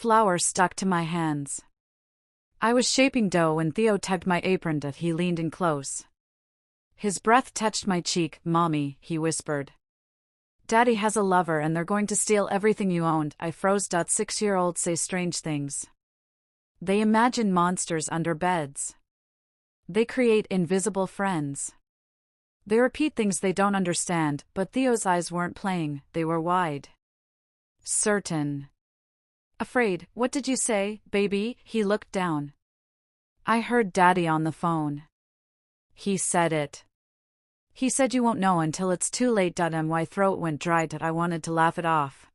flour stuck to my hands. I was shaping dough when Theo tugged my apron. He leaned in close. His breath touched my cheek. "Mommy," he whispered. "Daddy has a lover and they're going to steal everything you owned." I froze. 6-year-olds say strange things. They imagine monsters under beds. They create invisible friends. They repeat things they don't understand, but Theo's eyes weren't playing, they were wide. Certain. Afraid. "What did you say, baby?" He looked down. "I heard Daddy on the phone. He said it. He said you won't know until it's too late." My throat went dry. I wanted to laugh it off.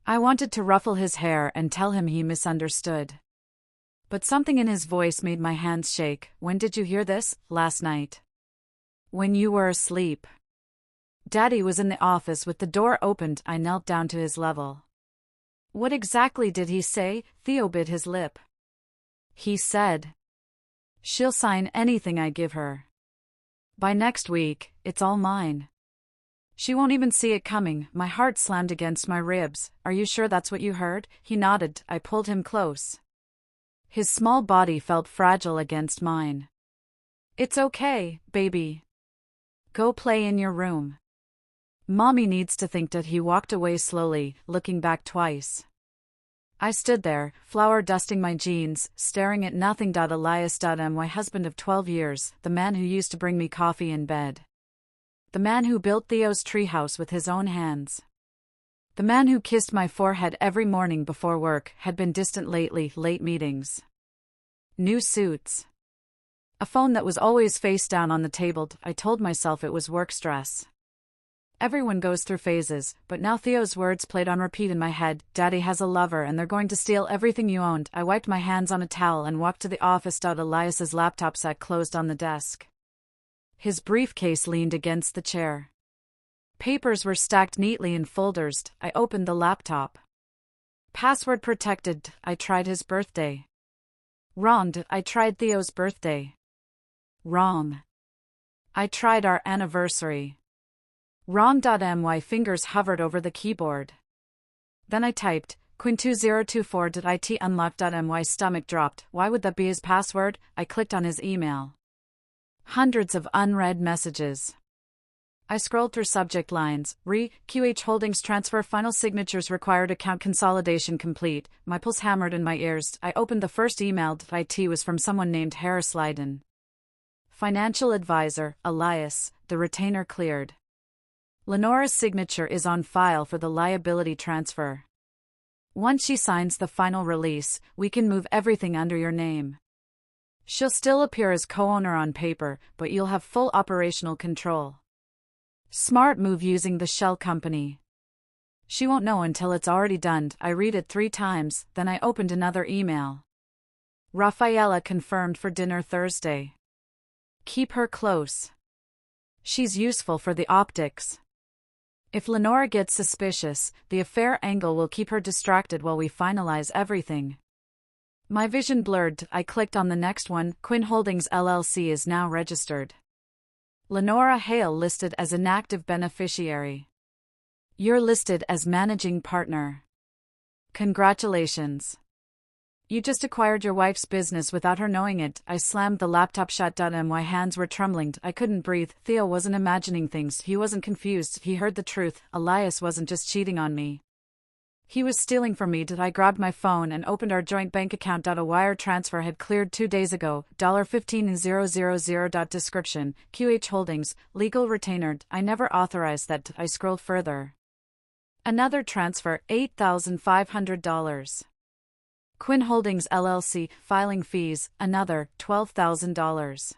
I wanted to ruffle his hair and tell him he misunderstood. But something in his voice made my hands shake. "When did you hear this?" "Last night. When you were asleep." Daddy was in the office with the door opened. I knelt down to his level. "What exactly did he say?" Theo bit his lip. "He said she'll sign anything I give her. By next week, it's all mine. She won't even see it coming." My heart slammed against my ribs. "Are you sure that's what you heard?" He nodded. I pulled him close. His small body felt fragile against mine. "It's okay, baby. Go play in your room. Mommy needs to think." He walked away slowly, looking back twice. I stood there, flour dusting my jeans, staring at nothing. Elias. My husband of 12 years, the man who used to bring me coffee in bed. The man who built Theo's treehouse with his own hands. The man who kissed my forehead every morning before work had been distant lately. Late meetings. New suits. A phone that was always face down on the table. I told myself it was work stress. Everyone goes through phases, but now Theo's words played on repeat in my head. "Daddy has a lover and they're going to steal everything you owned." I wiped my hands on a towel and walked to the office. Elias's laptop sat closed on the desk. His briefcase leaned against the chair. Papers were stacked neatly in folders. I opened the laptop. Password protected. I tried his birthday. Wrong. I tried Theo's birthday. Wrong. I tried our anniversary. Wrong. My fingers hovered over the keyboard. Then I typed, Quinn2024.it unlocked. My stomach dropped. Why would that be his password? I clicked on his email. Hundreds of unread messages. I scrolled through subject lines. QH Holdings transfer final signatures required, account consolidation complete. My pulse hammered in my ears. I opened the first email. It was from someone named Harris Leiden. Financial advisor, Elias, the retainer cleared. Lenora's signature is on file for the liability transfer. Once she signs the final release, we can move everything under your name. She'll still appear as co-owner on paper, but you'll have full operational control. Smart move using the shell company. She won't know until it's already done. I read it 3 times, then I opened another email. Rafaela confirmed for dinner Thursday. Keep her close. She's useful for the optics. If Lenora gets suspicious, the affair angle will keep her distracted while we finalize everything. My vision blurred. I clicked on the next one. Quinn Holdings LLC is now registered. Lenora Hale listed as inactive beneficiary. You're listed as managing partner. Congratulations. You just acquired your wife's business without her knowing it. I slammed the laptop shut. My hands were trembling. I couldn't breathe. Theo wasn't imagining things. He wasn't confused. He heard the truth. Elias wasn't just cheating on me. He was stealing from me. I grabbed my phone and opened our joint bank account. A wire transfer had cleared 2 days ago. $15,000. Description: QH Holdings, legal retainer. I never authorized that. I scrolled further. Another transfer, $8,500. Quinn Holdings LLC, filing fees, another, $12,000.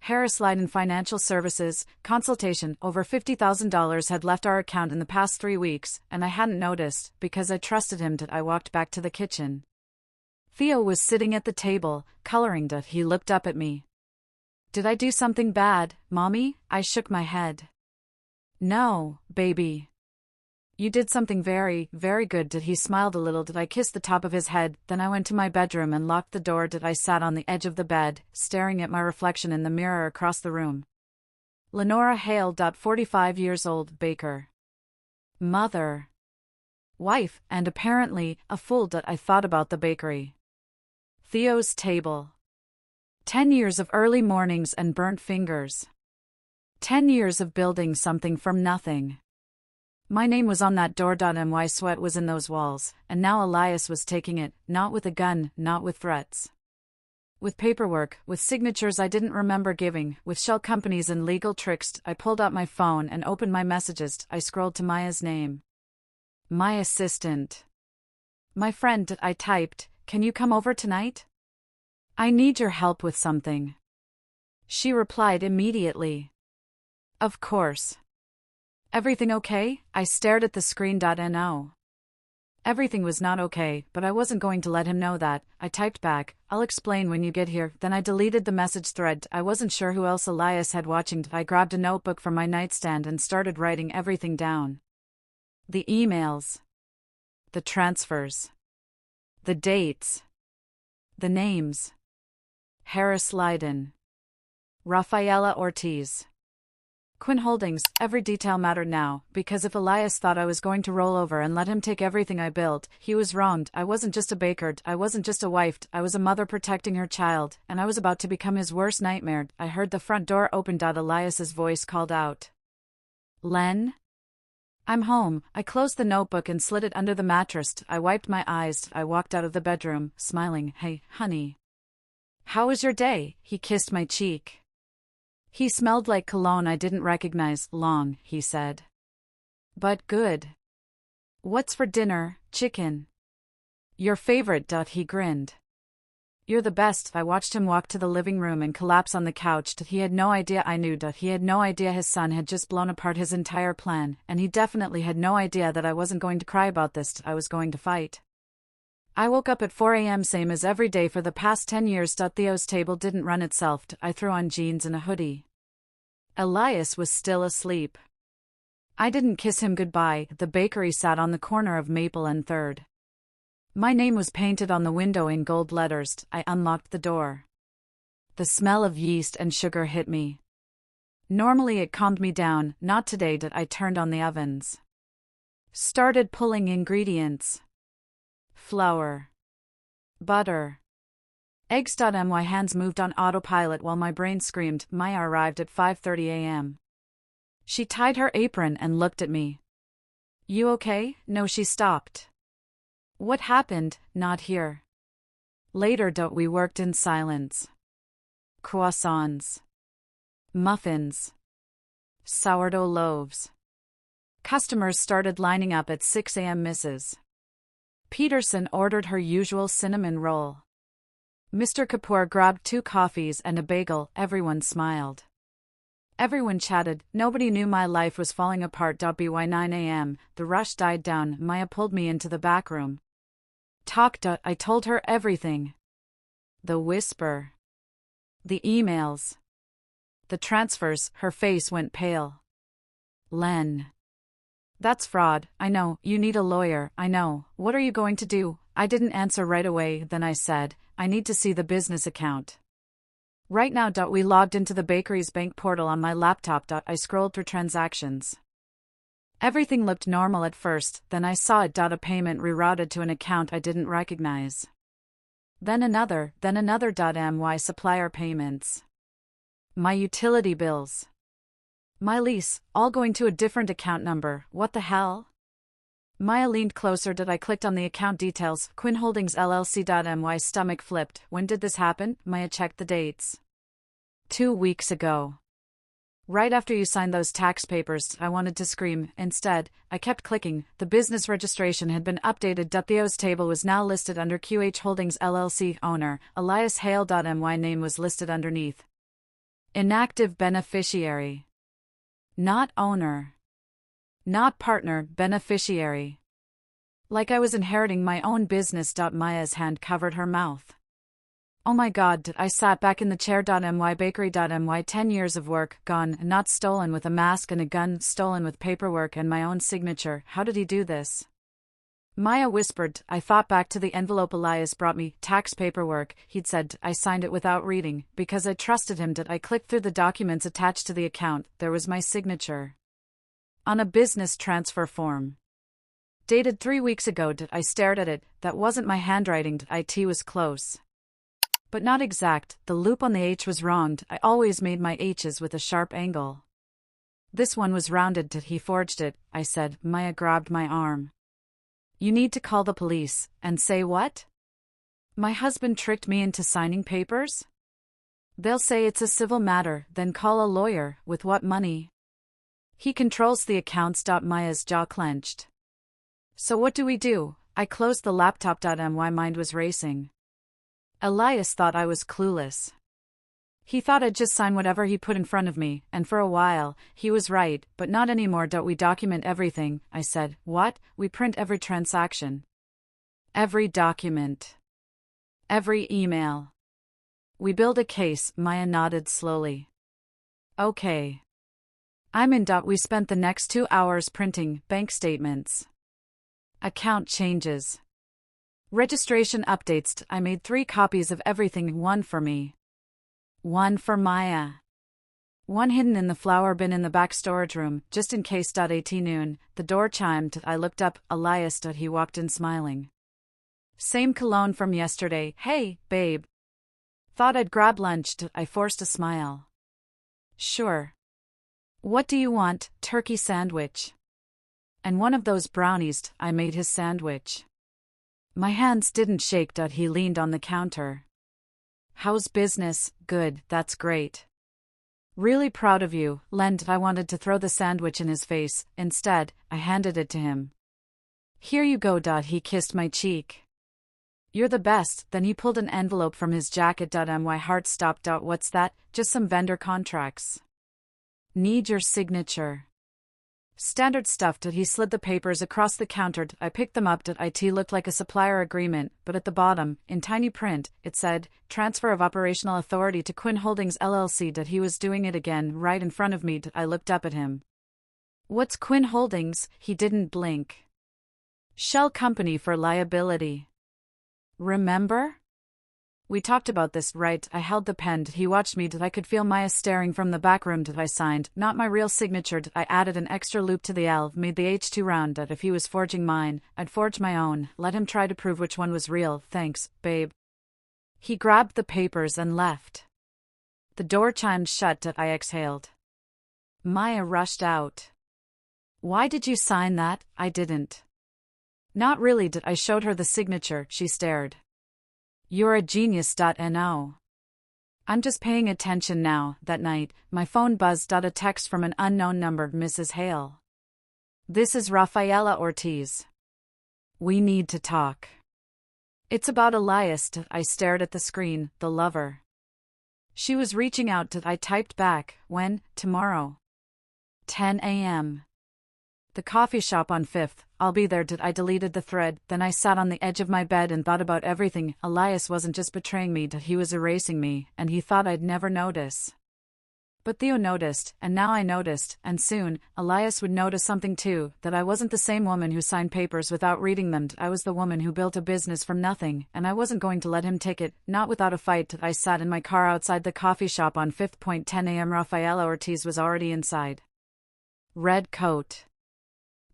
Harris Leiden Financial Services, consultation, over $50,000 had left our account in the past 3 weeks, and I hadn't noticed, because I trusted him. I walked back to the kitchen. Theo was sitting at the table, coloring. He looked up at me. Did I do something bad, Mommy? I shook my head. No, baby. You did something very, very good. He smiled a little. I kissed the top of his head, then I went to my bedroom and locked the door. I sat on the edge of the bed, staring at my reflection in the mirror across the room. Lenora Hale. 45 years old, baker. Mother. wife, and apparently a fool that I thought about the bakery. Theo's table. 10 years of early mornings and burnt fingers. 10 years of building something from nothing. My name was on that door. My sweat was in those walls, and now Elias was taking it, not with a gun, not with threats. With paperwork, with signatures I didn't remember giving, with shell companies and legal tricks. I pulled out my phone and opened my messages. I scrolled to Maya's name. My assistant. My friend. I typed, "Can you come over tonight? I need your help with something." She replied immediately. Of course. Everything okay? I stared at the screen. No. Everything was not okay, but I wasn't going to let him know that. I typed back, "I'll explain when you get here." Then I deleted the message thread. I wasn't sure who else Elias had watching. I grabbed a notebook from my nightstand and started writing everything down. The emails. The transfers. The dates. The names. Harris Leiden. Rafaela Ortiz. Quinn Holdings. Every detail mattered now, because if Elias thought I was going to roll over and let him take everything I built, he was wronged. I wasn't just a baker, I wasn't just a wife, I was a mother protecting her child, and I was about to become his worst nightmare. I heard the front door open. Elias's voice called out. Len? I'm home. I closed the notebook and slid it under the mattress. I wiped my eyes. I walked out of the bedroom, smiling. Hey, honey. How was your day? He kissed my cheek. He smelled like cologne I didn't recognize. Long, he said. But good. What's for dinner? Chicken. Your favorite. He grinned. You're the best. I watched him walk to the living room and collapse on the couch. He had no idea I knew. He had no idea his son had just blown apart his entire plan, and he definitely had no idea that I wasn't going to cry about this. I was going to fight. I woke up at 4 a.m. same as every day for the past 10 years. Theo's table didn't run itself. I threw on jeans and a hoodie. Elias was still asleep. I didn't kiss him goodbye. The bakery sat on the corner of Maple and 3rd. My name was painted on the window in gold letters. I unlocked the door. The smell of yeast and sugar hit me. Normally it calmed me down, not today. I turned on the ovens. Started pulling ingredients. Flour. Butter. Eggs. My hands moved on autopilot while my brain screamed. Maya arrived at 5:30 a.m. She tied her apron and looked at me. You okay? No, she stopped. What happened? Not here. Later. We worked in silence. Croissants. Muffins. Sourdough loaves. Customers started lining up at 6 a.m. Mrs. Peterson ordered her usual cinnamon roll. Mr. Kapoor grabbed 2 coffees and a bagel. Everyone smiled. Everyone chatted. Nobody knew my life was falling apart. By 9 a.m., the rush died down. Maya pulled me into the back room. Talk. I told her everything. The whisper. The emails. The transfers. Her face went pale. Len. That's fraud. I know. You need a lawyer. I know. What are you going to do? I didn't answer right away. Then I said, I need to see the business account. Right now. We logged into the bakery's bank portal on my laptop. I scrolled through transactions. Everything looked normal at first, then I saw it. A payment rerouted to an account I didn't recognize. Then another. My supplier payments. My utility bills. My lease, all going to a different account number. What the hell? Maya leaned closer. I clicked on the account details. Quinn Holdings LLC. My stomach flipped. When did this happen? Maya checked the dates. 2 weeks ago. Right after you signed those tax papers. I wanted to scream. Instead, I kept clicking. The business registration had been updated. Theo's table was now listed under QH Holdings LLC. Owner, Elias Hale. My name was listed underneath. Inactive beneficiary. Not owner. Not partner, beneficiary. Like I was inheriting my own business. Maya's hand covered her mouth. Oh my God. I sat back in the chair. My bakery. My 10 years of work, gone, not stolen, with a mask and a gun, stolen with paperwork and my own signature. How did he do this? Maya whispered. I thought back to the envelope Elias brought me. Tax paperwork, he'd said. I signed it without reading, because I trusted him. I clicked through the documents attached to the account. There was my signature. On a business transfer form. Dated 3 weeks ago. I stared at it. That wasn't my handwriting. It was close, but not exact. The loop on the H was wrong. I always made my H's with a sharp angle. This one was rounded. He forged it, I said. Maya grabbed my arm. You need to call the police. And say what? My husband tricked me into signing papers? They'll say it's a civil matter, then call a lawyer. With what money? He controls the accounts. Maya's jaw clenched. So what do we do? I closed the laptop. My mind was racing. Elias thought I was clueless. He thought I'd just sign whatever he put in front of me, and for a while, he was right, but not anymore. We document everything, I said. What? We print every transaction. Every document. Every email. We build a case. Maya nodded slowly. Okay. I'm in. We spent the next 2 hours printing bank statements. Account changes. Registration updates. I made 3 copies of everything, 1 for me. 1 for Maya. 1 hidden in the flower bin in the back storage room, just in case. At noon, the door chimed. I looked up. Elias. He walked in smiling. Same cologne from yesterday. Hey, babe. Thought I'd grab lunch. I forced a smile. Sure. What do you want? Turkey sandwich. And one of those brownies. I made his sandwich. My hands didn't shake. He leaned on the counter. How's business? Good, that's great. Really proud of you, Len. I wanted to throw the sandwich in his face. Instead, I handed it to him. Here you go. He kissed my cheek. You're the best. Then he pulled an envelope from his jacket. My heart stopped. What's that? Just some vendor contracts. Need your signature. Standard stuff. He slid the papers across the counter. I picked them up. It looked like a supplier agreement, but at the bottom, in tiny print, it said, Transfer of Operational Authority to Quinn Holdings LLC. He was doing it again, right in front of me. I looked up at him. What's Quinn Holdings? He didn't blink. Shell company for liability. Remember? We talked about this, right? I held the pen. He watched me. I could feel Maya staring from the back room. I signed, not my real signature. I added an extra loop to the L, made the H too round. If he was forging mine, I'd forge my own. Let him try to prove which one was real. Thanks, babe. He grabbed the papers and left. The door chimed shut. I exhaled. Maya rushed out. Why did you sign that? I didn't. Not really. I showed her the signature. She stared. You're a genius. No. I'm just paying attention now. That night, my phone buzzed. A text from an unknown number. Mrs. Hale. This is Rafaela Ortiz. We need to talk. It's about Elias. I stared at the screen. The lover. She was reaching out. I typed back. When? Tomorrow. 10 a.m. The coffee shop on 5th. I'll be there. I deleted the thread. Then I sat on the edge of my bed and thought about everything. Elias wasn't just betraying me. He was erasing me, and he thought I'd never notice. But Theo noticed, and now I noticed, and soon, Elias would notice something too, that I wasn't the same woman who signed papers without reading them. I was the woman who built a business from nothing, and I wasn't going to let him take it, not without a fight. I sat in my car outside the coffee shop on 5th. 10 a.m. Rafaela Ortiz was already inside. Red coat.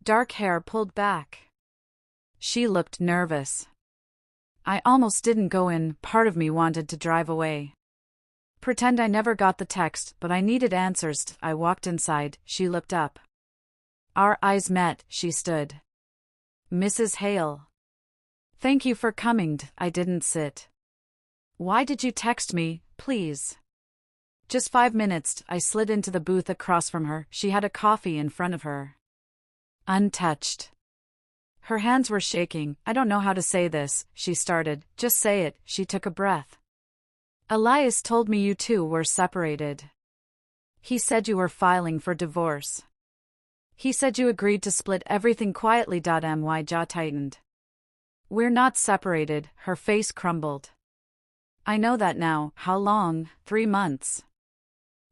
Dark hair pulled back. She looked nervous. I almost didn't go in. Part of me wanted to drive away. Pretend I never got the text, but I needed answers. I walked inside. She looked up. Our eyes met. She stood. Mrs. Hale. Thank you for coming. I didn't sit. Why did you text me, please? Just 5 minutes. I slid into the booth across from her. She had a coffee in front of her. Untouched. Her hands were shaking. I don't know how to say this, she started. Just say it. She took a breath. Elias told me you two were separated. He said you were filing for divorce. He said you agreed to split everything quietly. My jaw tightened. We're not separated. Her face crumbled. I know that now. How long? 3 months.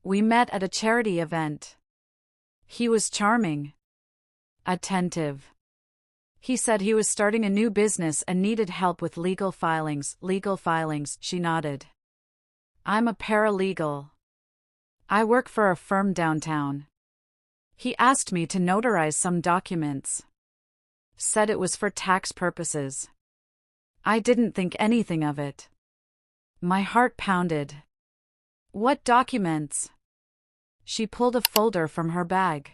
We met at a charity event. He was charming. Attentive. He said he was starting a new business and needed help with legal filings. Legal filings, she nodded. I'm a paralegal. I work for a firm downtown. He asked me to notarize some documents. Said it was for tax purposes. I didn't think anything of it. My heart pounded. What documents? She pulled a folder from her bag.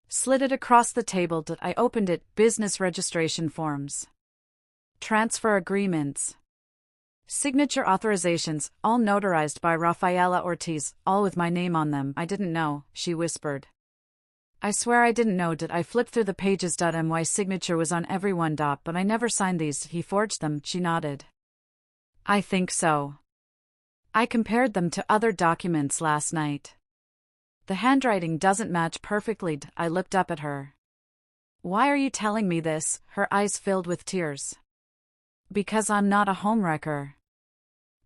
Slid it across the table. I opened it. Business registration forms. Transfer agreements. Signature authorizations, all notarized by Rafaela Ortiz, all with my name on them. I didn't know, she whispered. I swear I didn't know. I flipped through the pages. My signature was on every one. But I never signed these. He forged them, she nodded. I think so. I compared them to other documents last night. The handwriting doesn't match perfectly. I looked up at her. Why are you telling me this? Her eyes filled with tears. Because I'm not a homewrecker.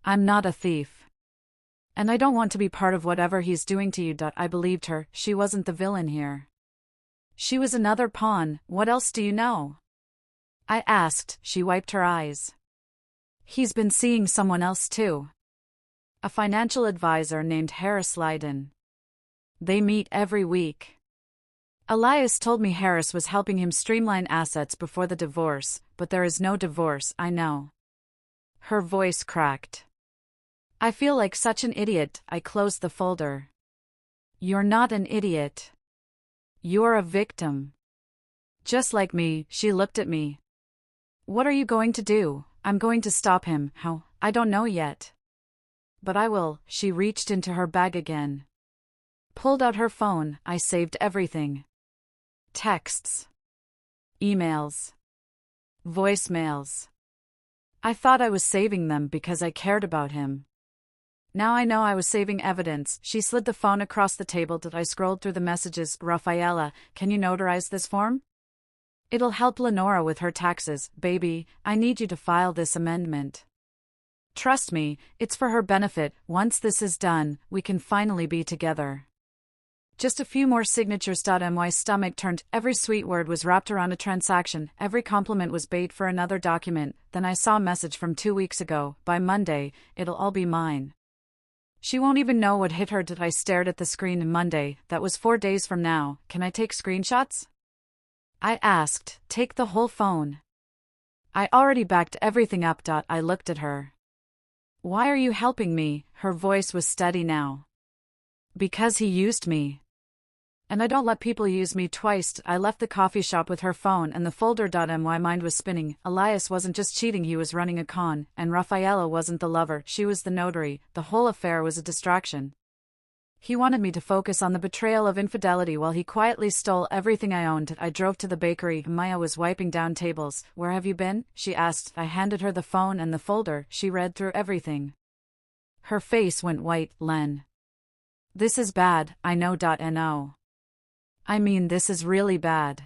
I'm not a thief. And I don't want to be part of whatever he's doing to you. I believed her. She wasn't the villain here. She was another pawn. What else do you know? I asked. She wiped her eyes. He's been seeing someone else too. A financial advisor named Harris Leiden. They meet every week. Elias told me Harris was helping him streamline assets before the divorce, but there is no divorce, I know. Her voice cracked. I feel like such an idiot. I closed the folder. You're not an idiot. You're a victim. Just like me. She looked at me. What are you going to do? I'm going to stop him. How? I don't know yet. But I will. She reached into her bag again. Pulled out her phone. I saved everything. Texts. Emails. Voicemails. I thought I was saving them because I cared about him. Now I know I was saving evidence. She slid the phone across the table. I scrolled through the messages. Rafaela, can you notarize this form? It'll help Lenora with her taxes. Baby, I need you to file this amendment. Trust me, it's for her benefit. Once this is done, we can finally be together. Just a few more signatures. My stomach turned. Every sweet word was wrapped around a transaction. Every compliment was bait for another document. Then I saw a message from 2 weeks ago. By Monday, it'll all be mine. She won't even know what hit her. I stared at the screen. Monday, that was 4 days from now. Can I take screenshots? I asked. Take the whole phone. I already backed everything up. I looked at her. Why are you helping me? Her voice was steady now. Because he used me. And I don't let people use me twice. I left the coffee shop with her phone and the folder. My mind was spinning. Elias wasn't just cheating, he was running a con, and Rafaela wasn't the lover, she was the notary. The whole affair was a distraction. He wanted me to focus on the betrayal of infidelity while he quietly stole everything I owned. I drove to the bakery. Maya was wiping down tables. Where have you been? She asked. I handed her the phone and the folder. She read through everything. Her face went white. Len. This is bad, I know. No. I mean, this is really bad.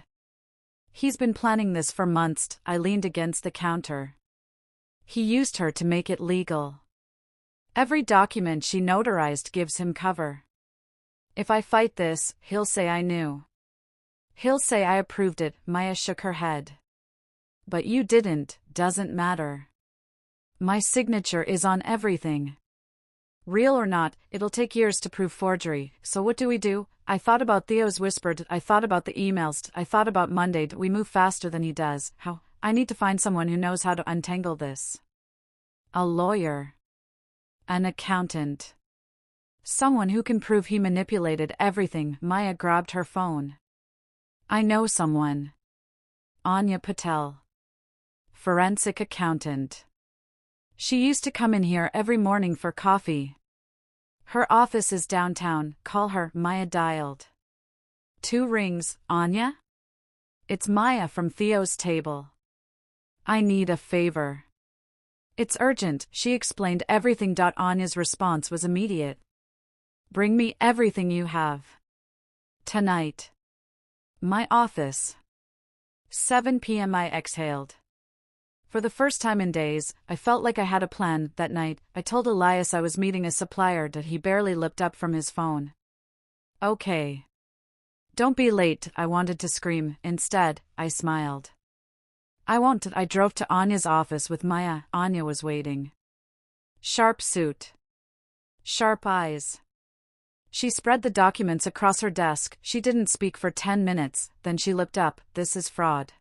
He's been planning this for months. I leaned against the counter. He used her to make it legal. Every document she notarized gives him cover. If I fight this, he'll say I knew. He'll say I approved it. Maya shook her head. But you didn't, doesn't matter. My signature is on everything. Real or not, it'll take years to prove forgery, so what do we do? I thought about Theo's whispered, I thought about the emails, I thought about Monday. We move faster than he does. How? I need to find someone who knows how to untangle this. A lawyer. An accountant. Someone who can prove he manipulated everything. Maya grabbed her phone. I know someone. Anya Patel. Forensic accountant. She used to come in here every morning for coffee. Her office is downtown. Call her. Maya dialed. 2 rings. Anya? It's Maya from Theo's table. I need a favor. It's urgent. She explained everything. Anya's response was immediate. Bring me everything you have. Tonight. My office. 7 p.m. I exhaled. For the first time in days, I felt like I had a plan. That night, I told Elias I was meeting a supplier. He barely looked up from his phone. Okay. Don't be late, I wanted to scream. Instead, I smiled. I won't. I drove to Anya's office with Maya. Anya was waiting. Sharp suit. Sharp eyes. She spread the documents across her desk. She didn't speak for 10 minutes, then she looked up. This is fraud.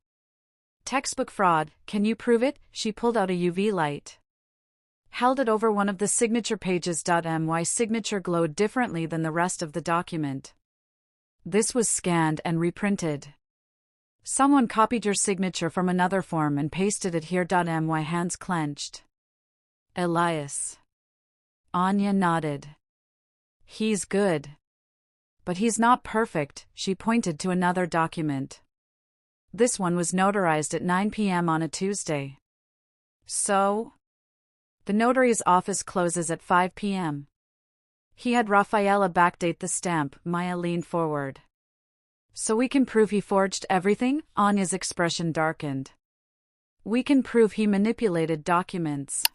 Textbook fraud, can you prove it? She pulled out a UV light. Held it over one of the signature pages. My signature glowed differently than the rest of the document. This was scanned and reprinted. Someone copied your signature from another form and pasted it here. My hands clenched. Elias. Anya nodded. He's good. But he's not perfect, she pointed to another document. This one was notarized at 9 p.m. on a Tuesday. So? The notary's office closes at 5 p.m. He had Rafaela backdate the stamp. Maya leaned forward. So we can prove he forged everything? Anya's expression darkened. We can prove he manipulated documents.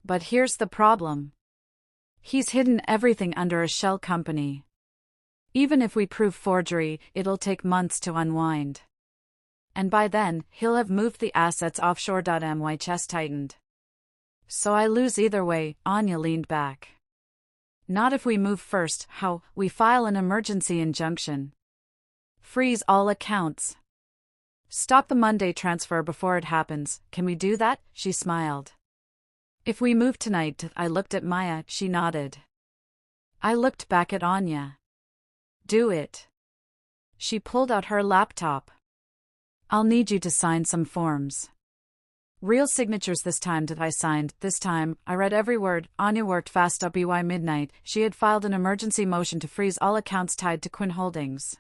But here's the problem. He's hidden everything under a shell company. Even if we prove forgery, it'll take months to unwind. And by then, he'll have moved the assets offshore. My chest tightened. So I lose either way, Anya leaned back. Not if we move first. How? We file an emergency injunction. Freeze all accounts. Stop the Monday transfer before it happens. Can we do that? She smiled. If we move tonight, I looked at Maya, she nodded. I looked back at Anya. Do it. She pulled out her laptop. I'll need you to sign some forms. Real signatures this time. I signed. This time, I read every word. Anya worked fast. By midnight, she had filed an emergency motion to freeze all accounts tied to Quinn Holdings.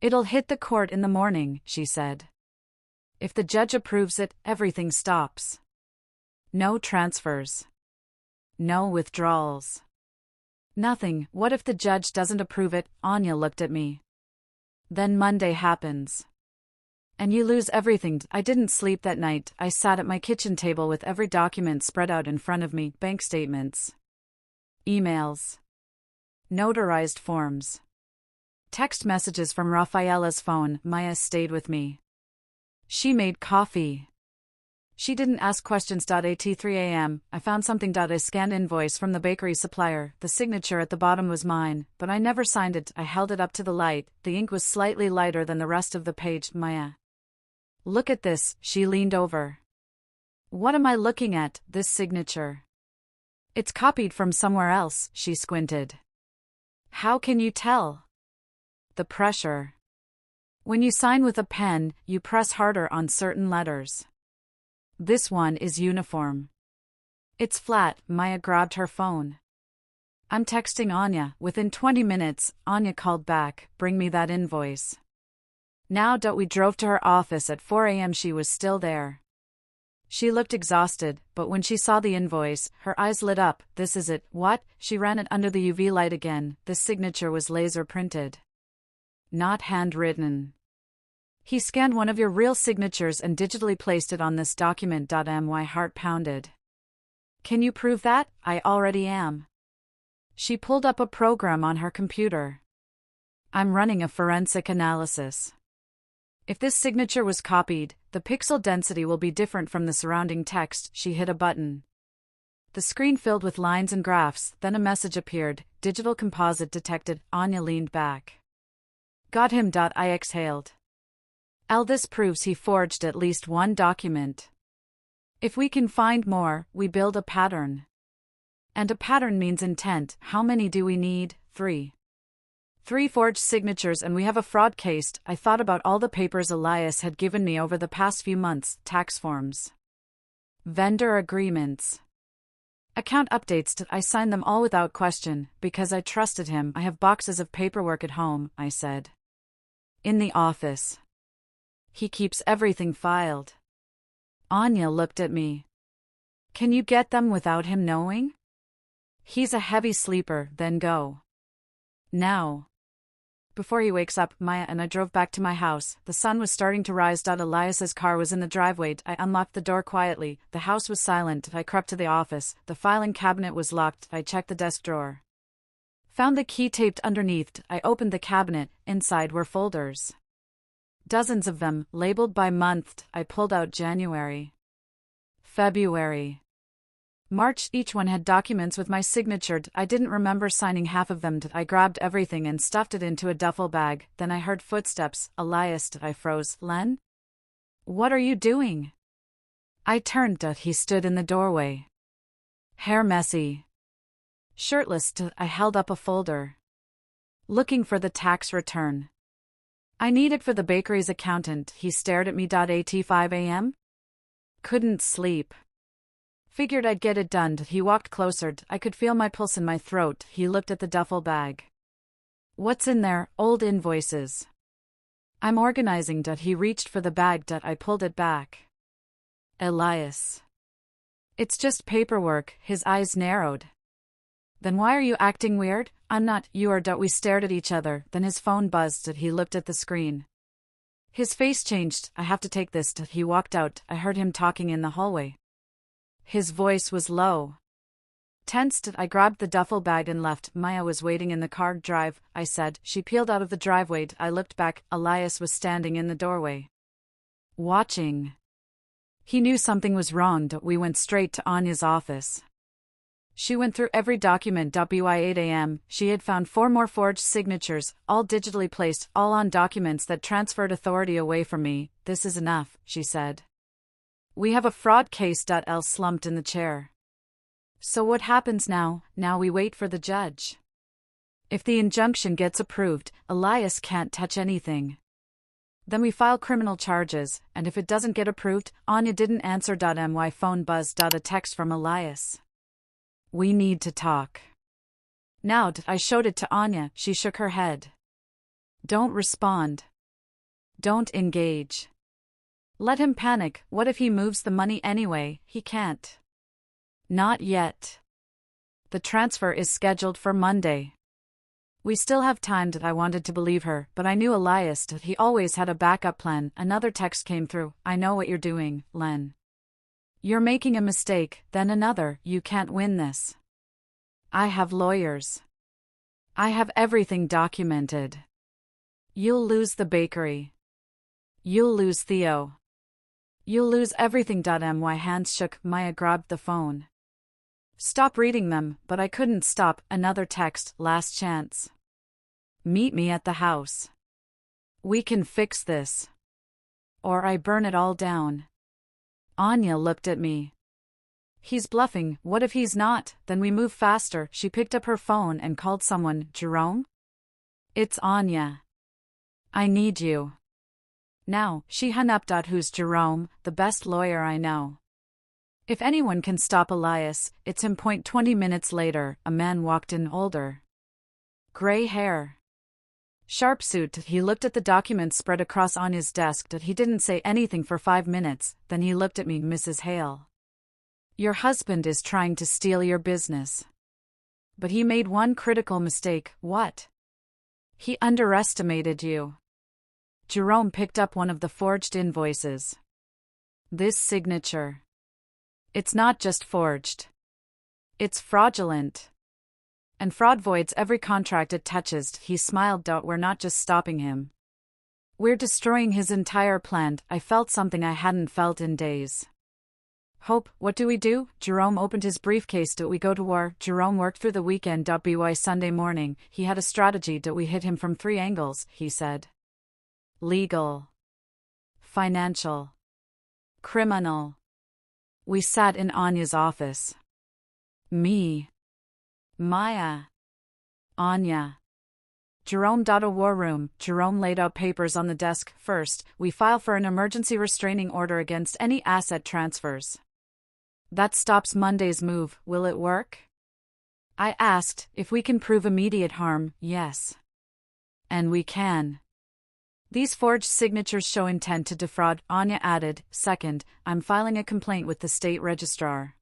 It'll hit the court in the morning, she said. If the judge approves it, everything stops. No transfers. No withdrawals. Nothing. What if the judge doesn't approve it? Anya looked at me. Then Monday happens. And you lose everything. I didn't sleep that night. I sat at my kitchen table with every document spread out in front of me. Bank statements. Emails. Notarized forms. Text messages from Rafaela's phone. Maya stayed with me. She made coffee. She didn't ask questions. At 3 a.m., I found something. I scanned invoice from the bakery supplier. The signature at the bottom was mine, but I never signed it. I held it up to the light. The ink was slightly lighter than the rest of the page. Maya. Look at this. She leaned over. What am I looking at? This signature. It's copied from somewhere else. She squinted. How can you tell? The pressure. When you sign with a pen, you press harder on certain letters. This one is uniform. It's flat. Maya grabbed her phone. I'm texting Anya. Within 20 minutes, Anya called back. Bring me that invoice. Now. We drove to her office at 4 a.m. She was still there. She looked exhausted, but when she saw the invoice, her eyes lit up. This is it. What? She ran it under the UV light again. The signature was laser printed. Not handwritten. He scanned one of your real signatures and digitally placed it on this document. My heart pounded. Can you prove that? I already am. She pulled up a program on her computer. I'm running a forensic analysis. If this signature was copied, the pixel density will be different from the surrounding text. She hit a button. The screen filled with lines and graphs, then a message appeared. Digital composite detected. Anya leaned back. Got him. I exhaled. This proves he forged at least one document. If we can find more, we build a pattern. And a pattern means intent. How many do we need? 3. 3 forged signatures and we have a fraud case. I thought about all the papers Elias had given me over the past few months. Tax forms. Vendor agreements. Account updates. I signed them all without question, because I trusted him. I have boxes of paperwork at home, I said. In the office. He keeps everything filed. Anya looked at me. Can you get them without him knowing? He's a heavy sleeper. Then go. Now. Before he wakes up, Maya and I drove back to my house. The sun was starting to rise. Elias's car was in the driveway. I unlocked the door quietly. The house was silent. I crept to the office. The filing cabinet was locked. I checked the desk drawer. Found the key taped underneath. I opened the cabinet. Inside were folders. Dozens of them, labeled by month. I pulled out January. February. March. Each one had documents with my signature. I didn't remember signing half of them. I grabbed everything and stuffed it into a duffel bag. Then I heard footsteps. Elias. I froze. Len? What are you doing? I turned. He stood in the doorway. Hair messy. Shirtless. I held up a folder. Looking for the tax return. I need it for the bakery's accountant. He stared at me. At 5 a.m.? Couldn't sleep. Figured I'd get it done. He walked closer. I could feel my pulse in my throat. He looked at the duffel bag. What's in there? Old invoices. I'm organizing. He reached for the bag. I pulled it back. Elias. It's just paperwork. His eyes narrowed. Then why are you acting weird? I'm not. You are. We stared at each other. Then his phone buzzed. He looked at the screen. His face changed. I have to take this. He walked out. I heard him talking in the hallway. His voice was low. Tensed, I grabbed the duffel bag and left. Maya was waiting in the car. Drive, I said. She peeled out of the driveway. I looked back. Elias was standing in the doorway. Watching. He knew something was wrong. We went straight to Anya's office. She went through every document. By 8 a.m., she had found 4 more forged signatures, all digitally placed, all on documents that transferred authority away from me. This is enough, she said. We have a fraud case. Elle slumped in the chair. So what happens now? Now we wait for the judge. If the injunction gets approved, Elias can't touch anything. Then we file criminal charges, and if it doesn't get approved, Anya didn't answer. My phone buzzed. A text from Elias. We need to talk. Now. I showed it to Anya. She shook her head. Don't respond. Don't engage. Let him panic. What if he moves the money anyway? He can't. Not yet. The transfer is scheduled for Monday. We still have time. I wanted to believe her, but I knew Elias. He always had a backup plan. Another text came through. I know what you're doing, Len. You're making a mistake, then another. You can't win this. I have lawyers. I have everything documented. You'll lose the bakery. You'll lose Theo. You'll lose everything. My hands shook. Maya grabbed the phone. Stop reading them, but I couldn't stop. Another text. Last chance. Meet me at the house. We can fix this. Or I burn it all down. Anya looked at me. He's bluffing. What if he's not? Then we move faster. She picked up her phone and called someone. Jerome? It's Anya. I need you. Now. She hung up. Who's Jerome? The best lawyer I know. If anyone can stop Elias, it's him. 20 minutes later, a man walked in. Older. Gray hair. Sharp suit. He looked at the documents spread across Anya's desk. He didn't say anything for 5 minutes. Then he looked at me. Mrs. Hale. Your husband is trying to steal your business. But he made one critical mistake. What? He underestimated you. Jerome picked up one of the forged invoices. This signature. It's not just forged. It's fraudulent. And fraud voids every contract it touches. He smiled. We're not just stopping him. We're destroying his entire plan. I felt something I hadn't felt in days. Hope, what do we do? Jerome opened his briefcase. We go to war. Jerome worked through the weekend. By Sunday morning, he had a strategy. We hit him from 3 angles, he said. Legal. Financial. Criminal. We sat in Anya's office. Me. Maya. Anya. Jerome. A war room. Jerome laid out papers on the desk. First, we file for an emergency restraining order against any asset transfers. That stops Monday's move. Will it work? I asked. If we can prove immediate harm, yes. And we can. These forged signatures show intent to defraud, Anya added. Second, I'm filing a complaint with the state registrar.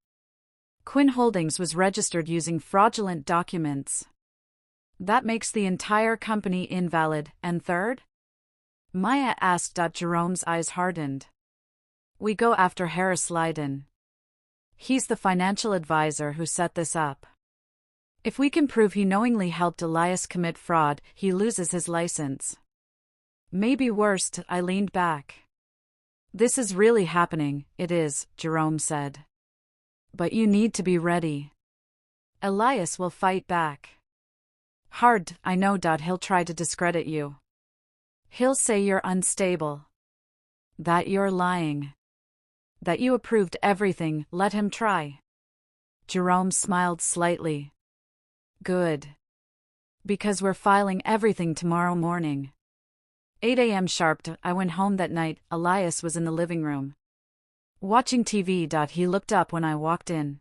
Quinn Holdings was registered using fraudulent documents. That makes the entire company invalid. And third? Maya asked. Jerome's eyes hardened. We go after Harris Leiden. He's the financial advisor who set this up. If we can prove he knowingly helped Elias commit fraud, he loses his license. Maybe worse. I leaned back. This is really happening. It is, Jerome said. But you need to be ready. Elias will fight back. Hard, I know. He'll try to discredit you. He'll say you're unstable. That you're lying. That you approved everything, let him try. Jerome smiled slightly. Good. Because we're filing everything tomorrow morning. 8 a.m. sharp. I went home that night. Elias was in the living room, watching TV. He looked up when I walked in.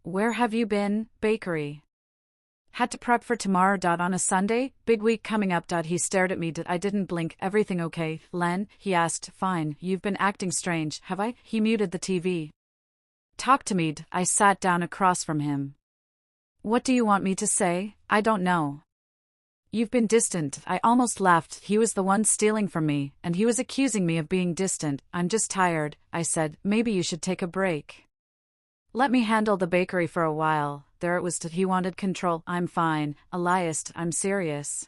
Where have you been? Bakery. Had to prep for tomorrow. On a Sunday, big week coming up. He stared at me. I didn't blink. Everything okay, Len? He asked. Fine. You've been acting strange, have I? He muted the TV. Talk to me. I sat down across from him. What do you want me to say? I don't know. You've been distant. I almost laughed. He was the one stealing from me, and he was accusing me of being distant. I'm just tired, I said. Maybe you should take a break. Let me handle the bakery for a while. There it was. He wanted control. I'm fine, Elias. I'm serious.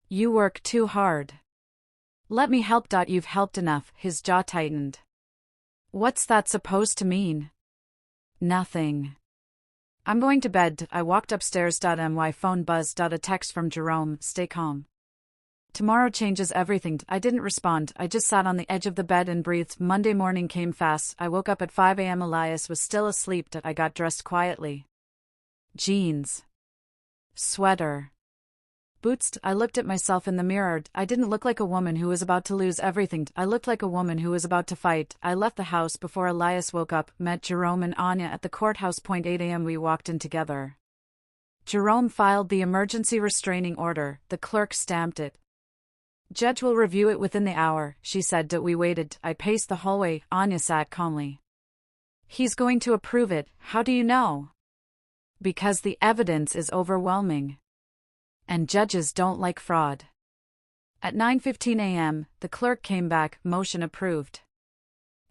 You work too hard. Let me help. You've helped enough. His jaw tightened. What's that supposed to mean? Nothing. I'm going to bed. I walked upstairs. My phone buzzed. A text from Jerome. Stay calm. Tomorrow changes everything. I didn't respond. I just sat on the edge of the bed and breathed. Monday morning came fast. I woke up at 5 a.m. Elias was still asleep. I got dressed quietly. Jeans. Sweater. Boots. I looked at myself in the mirror. I didn't look like a woman who was about to lose everything. I looked like a woman who was about to fight. I left the house before Elias woke up, met Jerome and Anya at the courthouse. 8 a.m. we walked in together. Jerome filed the emergency restraining order. The clerk stamped it. Judge will review it within the hour, she said. We waited. I paced the hallway. Anya sat calmly. He's going to approve it. How do you know? Because the evidence is overwhelming. And judges don't like fraud. At 9:15 a.m., the clerk came back. Motion approved.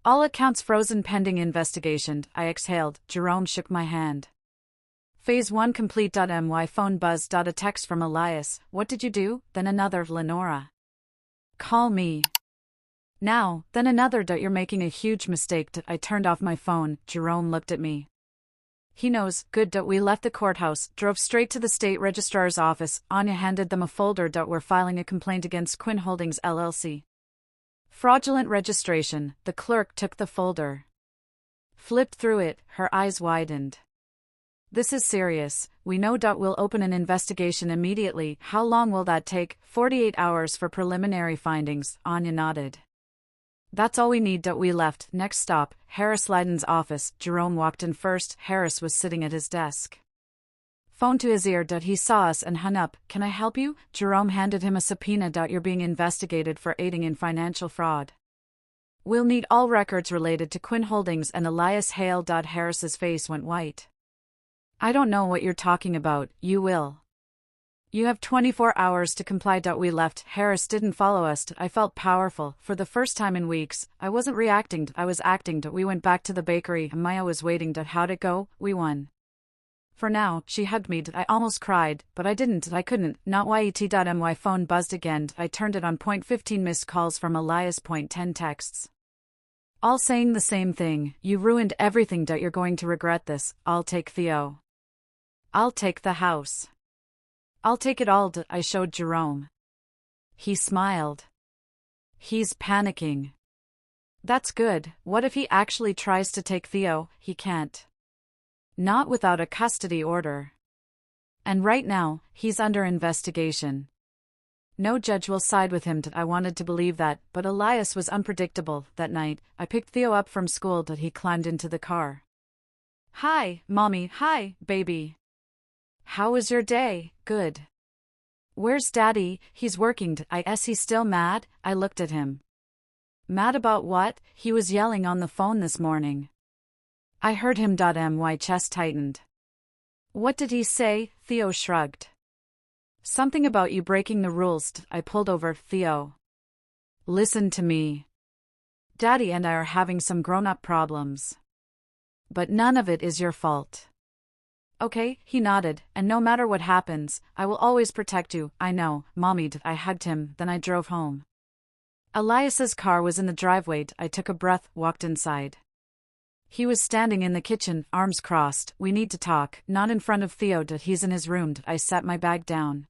All accounts frozen pending investigation. I exhaled. Jerome shook my hand. Phase 1 complete. My phone buzzed. A text from Elias. What did you do? Then another. Lenora. Call me. Now, then another. You're making a huge mistake. I turned off my phone. Jerome looked at me. He knows. Good. We left the courthouse, drove straight to the state registrar's office. Anya handed them a folder. We're filing a complaint against Quinn Holdings LLC. Fraudulent registration. The clerk took the folder. Flipped through it. Her eyes widened. This is serious. We know. We'll open an investigation immediately. How long will that take? 48 hours for preliminary findings. Anya nodded. That's all we need. We left. Next stop, Harris Leiden's office. Jerome walked in first. Harris was sitting at his desk. Phone to his ear. He saw us and hung up. Can I help you? Jerome handed him a subpoena. You're being investigated for aiding in financial fraud. We'll need all records related to Quinn Holdings and Elias Hale. Harris's face went white. I don't know what you're talking about. You will. You have 24 hours to comply. We left. Harris didn't follow us. I felt powerful. For the first time in weeks, I wasn't reacting. I was acting. We went back to the bakery. Maya was waiting. How'd it go? We won. For now, she hugged me. I almost cried, but I didn't. I couldn't. Not yet. My phone buzzed again. I turned it on. 15 missed calls from Elias. 10 texts. All saying the same thing. You ruined everything. You're going to regret this. I'll take Theo. I'll take the house. I'll take it all. I showed Jerome. He smiled. He's panicking. That's good. What if he actually tries to take Theo? He can't. Not without a custody order. And right now, he's under investigation. No judge will side with him. I wanted to believe that, but Elias was unpredictable. That night, I picked Theo up from school. He climbed into the car. Hi, Mommy. Hi, baby. How was your day? Good. Where's Daddy? He's working. Is he still mad? I looked at him. Mad about what? He was yelling on the phone this morning. I heard him. My chest tightened. What did he say? Theo shrugged. Something about you breaking the rules. I pulled over. Theo. Listen to me. Daddy and I are having some grown-up problems. But none of it is your fault. Okay, he nodded, and no matter what happens, I will always protect you. I know, Mommy. I hugged him, then I drove home. Elias's car was in the driveway. I took a breath, walked inside. He was standing in the kitchen, arms crossed. We need to talk, not in front of Theo. He's in his room. I set my bag down.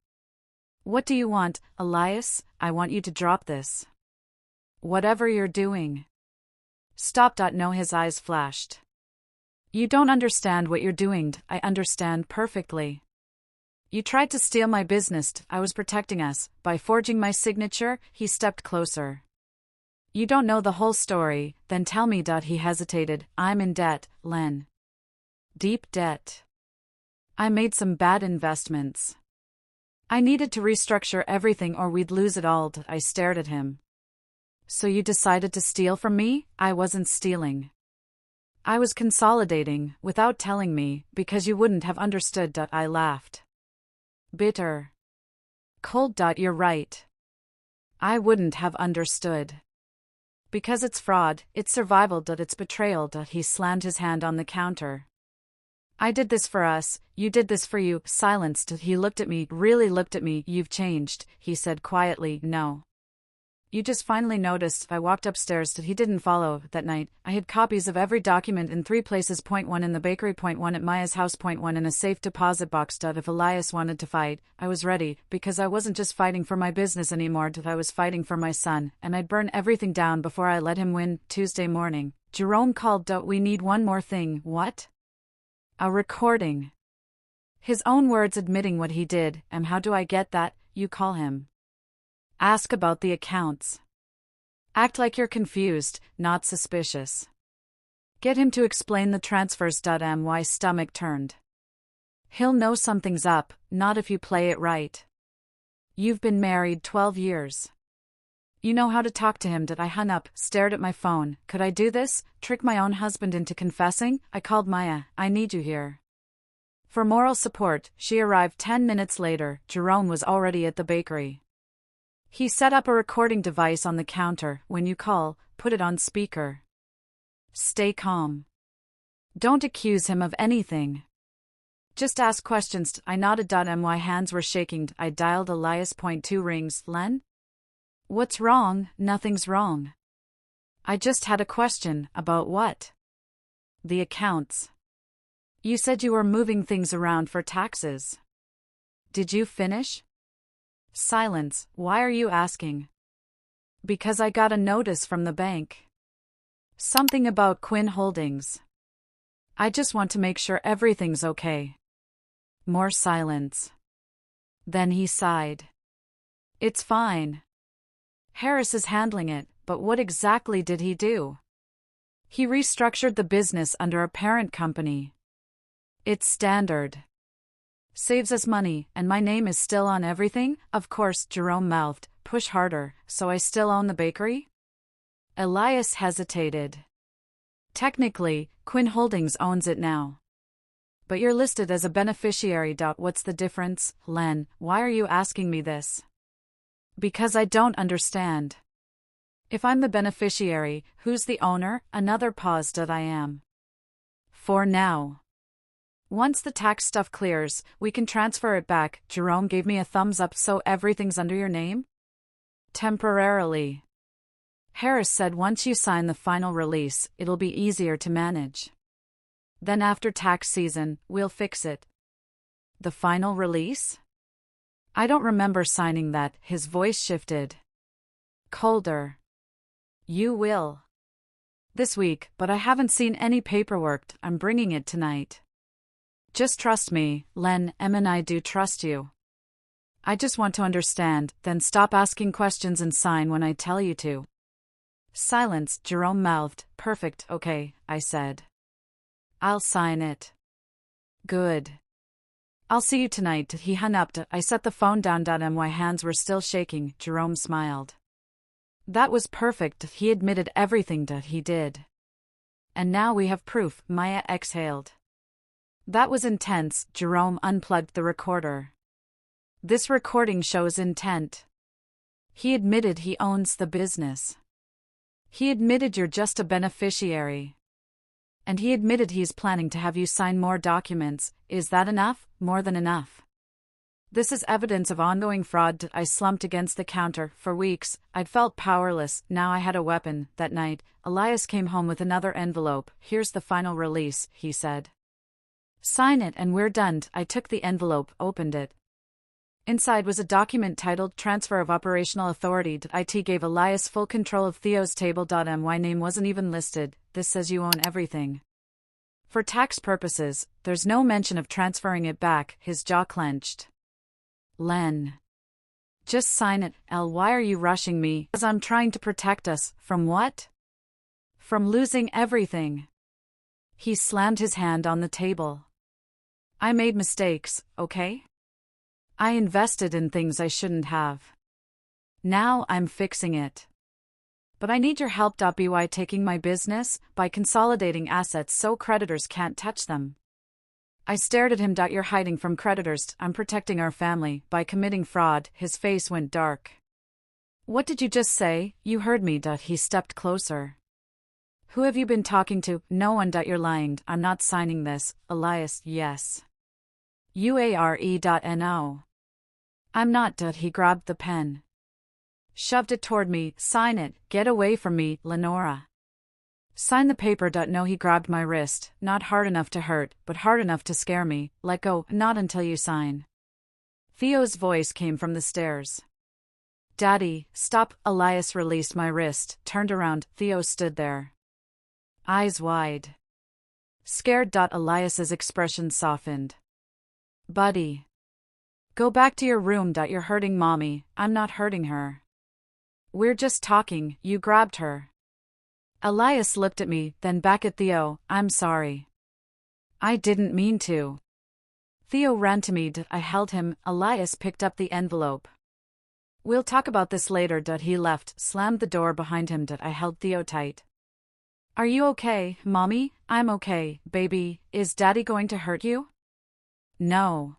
What do you want, Elias? I want you to drop this. Whatever you're doing. Stop. No, his eyes flashed. You don't understand what you're doing. I understand perfectly. You tried to steal my business. I was protecting us. By forging my signature, he stepped closer. You don't know the whole story, then tell me. He hesitated. I'm in debt, Len. Deep debt. I made some bad investments. I needed to restructure everything or we'd lose it all. I stared at him. So you decided to steal from me? I wasn't stealing. I was consolidating, without telling me, because you wouldn't have understood. I laughed. Bitter. Cold. You're right. I wouldn't have understood. Because it's fraud, it's survival. It's betrayal. He slammed his hand on the counter. I did this for us, you did this for you. Silenced. He looked at me, really looked at me. You've changed, he said quietly. No. You just finally noticed. I walked upstairs. He didn't follow. That night, I had copies of every document in 3 places. One in the bakery, one at Maya's house, one in a safe deposit box. If Elias wanted to fight, I was ready, because I wasn't just fighting for my business anymore. I was fighting for my son, and I'd burn everything down before I let him win. Tuesday morning, Jerome called. We need one more thing. What? A recording. His own words admitting what he did. How do I get that? You call him. Ask about the accounts. Act like you're confused, not suspicious. Get him to explain the transfers. My stomach turned. He'll know something's up, not if you play it right. You've been married 12 years. You know how to talk to him. I hung up, stared at my phone. Could I do this? Trick my own husband into confessing? I called Maya. I need you here. For moral support, she arrived 10 minutes later. Jerome was already at the bakery. He set up a recording device on the counter. When you call, put it on speaker. Stay calm. Don't accuse him of anything. Just ask questions. I nodded. My hands were shaking. I dialed Elias. 2 rings. Len? What's wrong? Nothing's wrong. I just had a question. About what? The accounts. You said you were moving things around for taxes. Did you finish? Silence. Why are you asking? Because I got a notice from the bank. Something about Quinn Holdings. I just want to make sure everything's okay. More silence. Then he sighed. It's fine. Harris is handling it, but what exactly did he do? He restructured the business under a parent company. It's standard. Saves us money, and my name is still on everything? Of course, Jerome mouthed. Push harder. So I still own the bakery? Elias hesitated. Technically, Quinn Holdings owns it now. But you're listed as a beneficiary. What's the difference, Len? Why are you asking me this? Because I don't understand. If I'm the beneficiary, who's the owner? Another pause. I am. For now. Once the tax stuff clears, we can transfer it back. Jerome gave me a thumbs up. So everything's under your name? Temporarily. Harris said once you sign the final release, it'll be easier to manage. Then after tax season, we'll fix it. The final release? I don't remember signing that. His voice shifted. Colder. You will. This week, but I haven't seen any paperwork. I'm bringing it tonight. Just trust me, Len. And I do trust you. I just want to understand, then stop asking questions and sign when I tell you to. Silence. Jerome mouthed. Perfect. Okay, I said. I'll sign it. Good. I'll see you tonight. He hung up. I set the phone down. My hands were still shaking. Jerome smiled. That was perfect. He admitted everything he did. And now we have proof. Maya exhaled. That was intense. Jerome unplugged the recorder. This recording shows intent. He admitted he owns the business. He admitted you're just a beneficiary. And he admitted he's planning to have you sign more documents. Is that enough? More than enough. This is evidence of ongoing fraud. I slumped against the counter. For weeks, I'd felt powerless. Now I had a weapon. That night, Elias came home with another envelope. Here's the final release, he said. Sign it and we're done. I took the envelope, opened it. Inside was a document titled Transfer of Operational Authority. It gave Elias full control of Theo's table. My name wasn't even listed. This says you own everything. For tax purposes, there's no mention of transferring it back. His jaw clenched. Len. Just sign it, Elle. Why are you rushing me? As I'm trying to protect us. From what? From losing everything. He slammed his hand on the table. I made mistakes, okay? I invested in things I shouldn't have. Now I'm fixing it. But I need your help. By taking my business, by consolidating assets so creditors can't touch them. I stared at him. You're hiding from creditors. I'm protecting our family by committing fraud. His face went dark. What did you just say? You heard me. He stepped closer. Who have you been talking to? No one. You're lying. I'm not signing this. Elias, yes. UARE.no. I'm not. He grabbed the pen. Shoved it toward me. Sign it. Get away from me, Lenora. Sign the paper. No, he grabbed my wrist. Not hard enough to hurt, but hard enough to scare me. Let go. Not until you sign. Theo's voice came from the stairs. Daddy, stop. Elias released my wrist, turned around. Theo stood there. Eyes wide. Scared. Elias's expression softened. Buddy. Go back to your room. You're hurting Mommy. I'm not hurting her. We're just talking. You grabbed her. Elias looked at me, then back at Theo. I'm sorry. I didn't mean to. Theo ran to me. I held him. Elias picked up the envelope. We'll talk about this later. He left, slammed the door behind him. I held Theo tight. Are you okay, Mommy? I'm okay, baby. Is Daddy going to hurt you? No.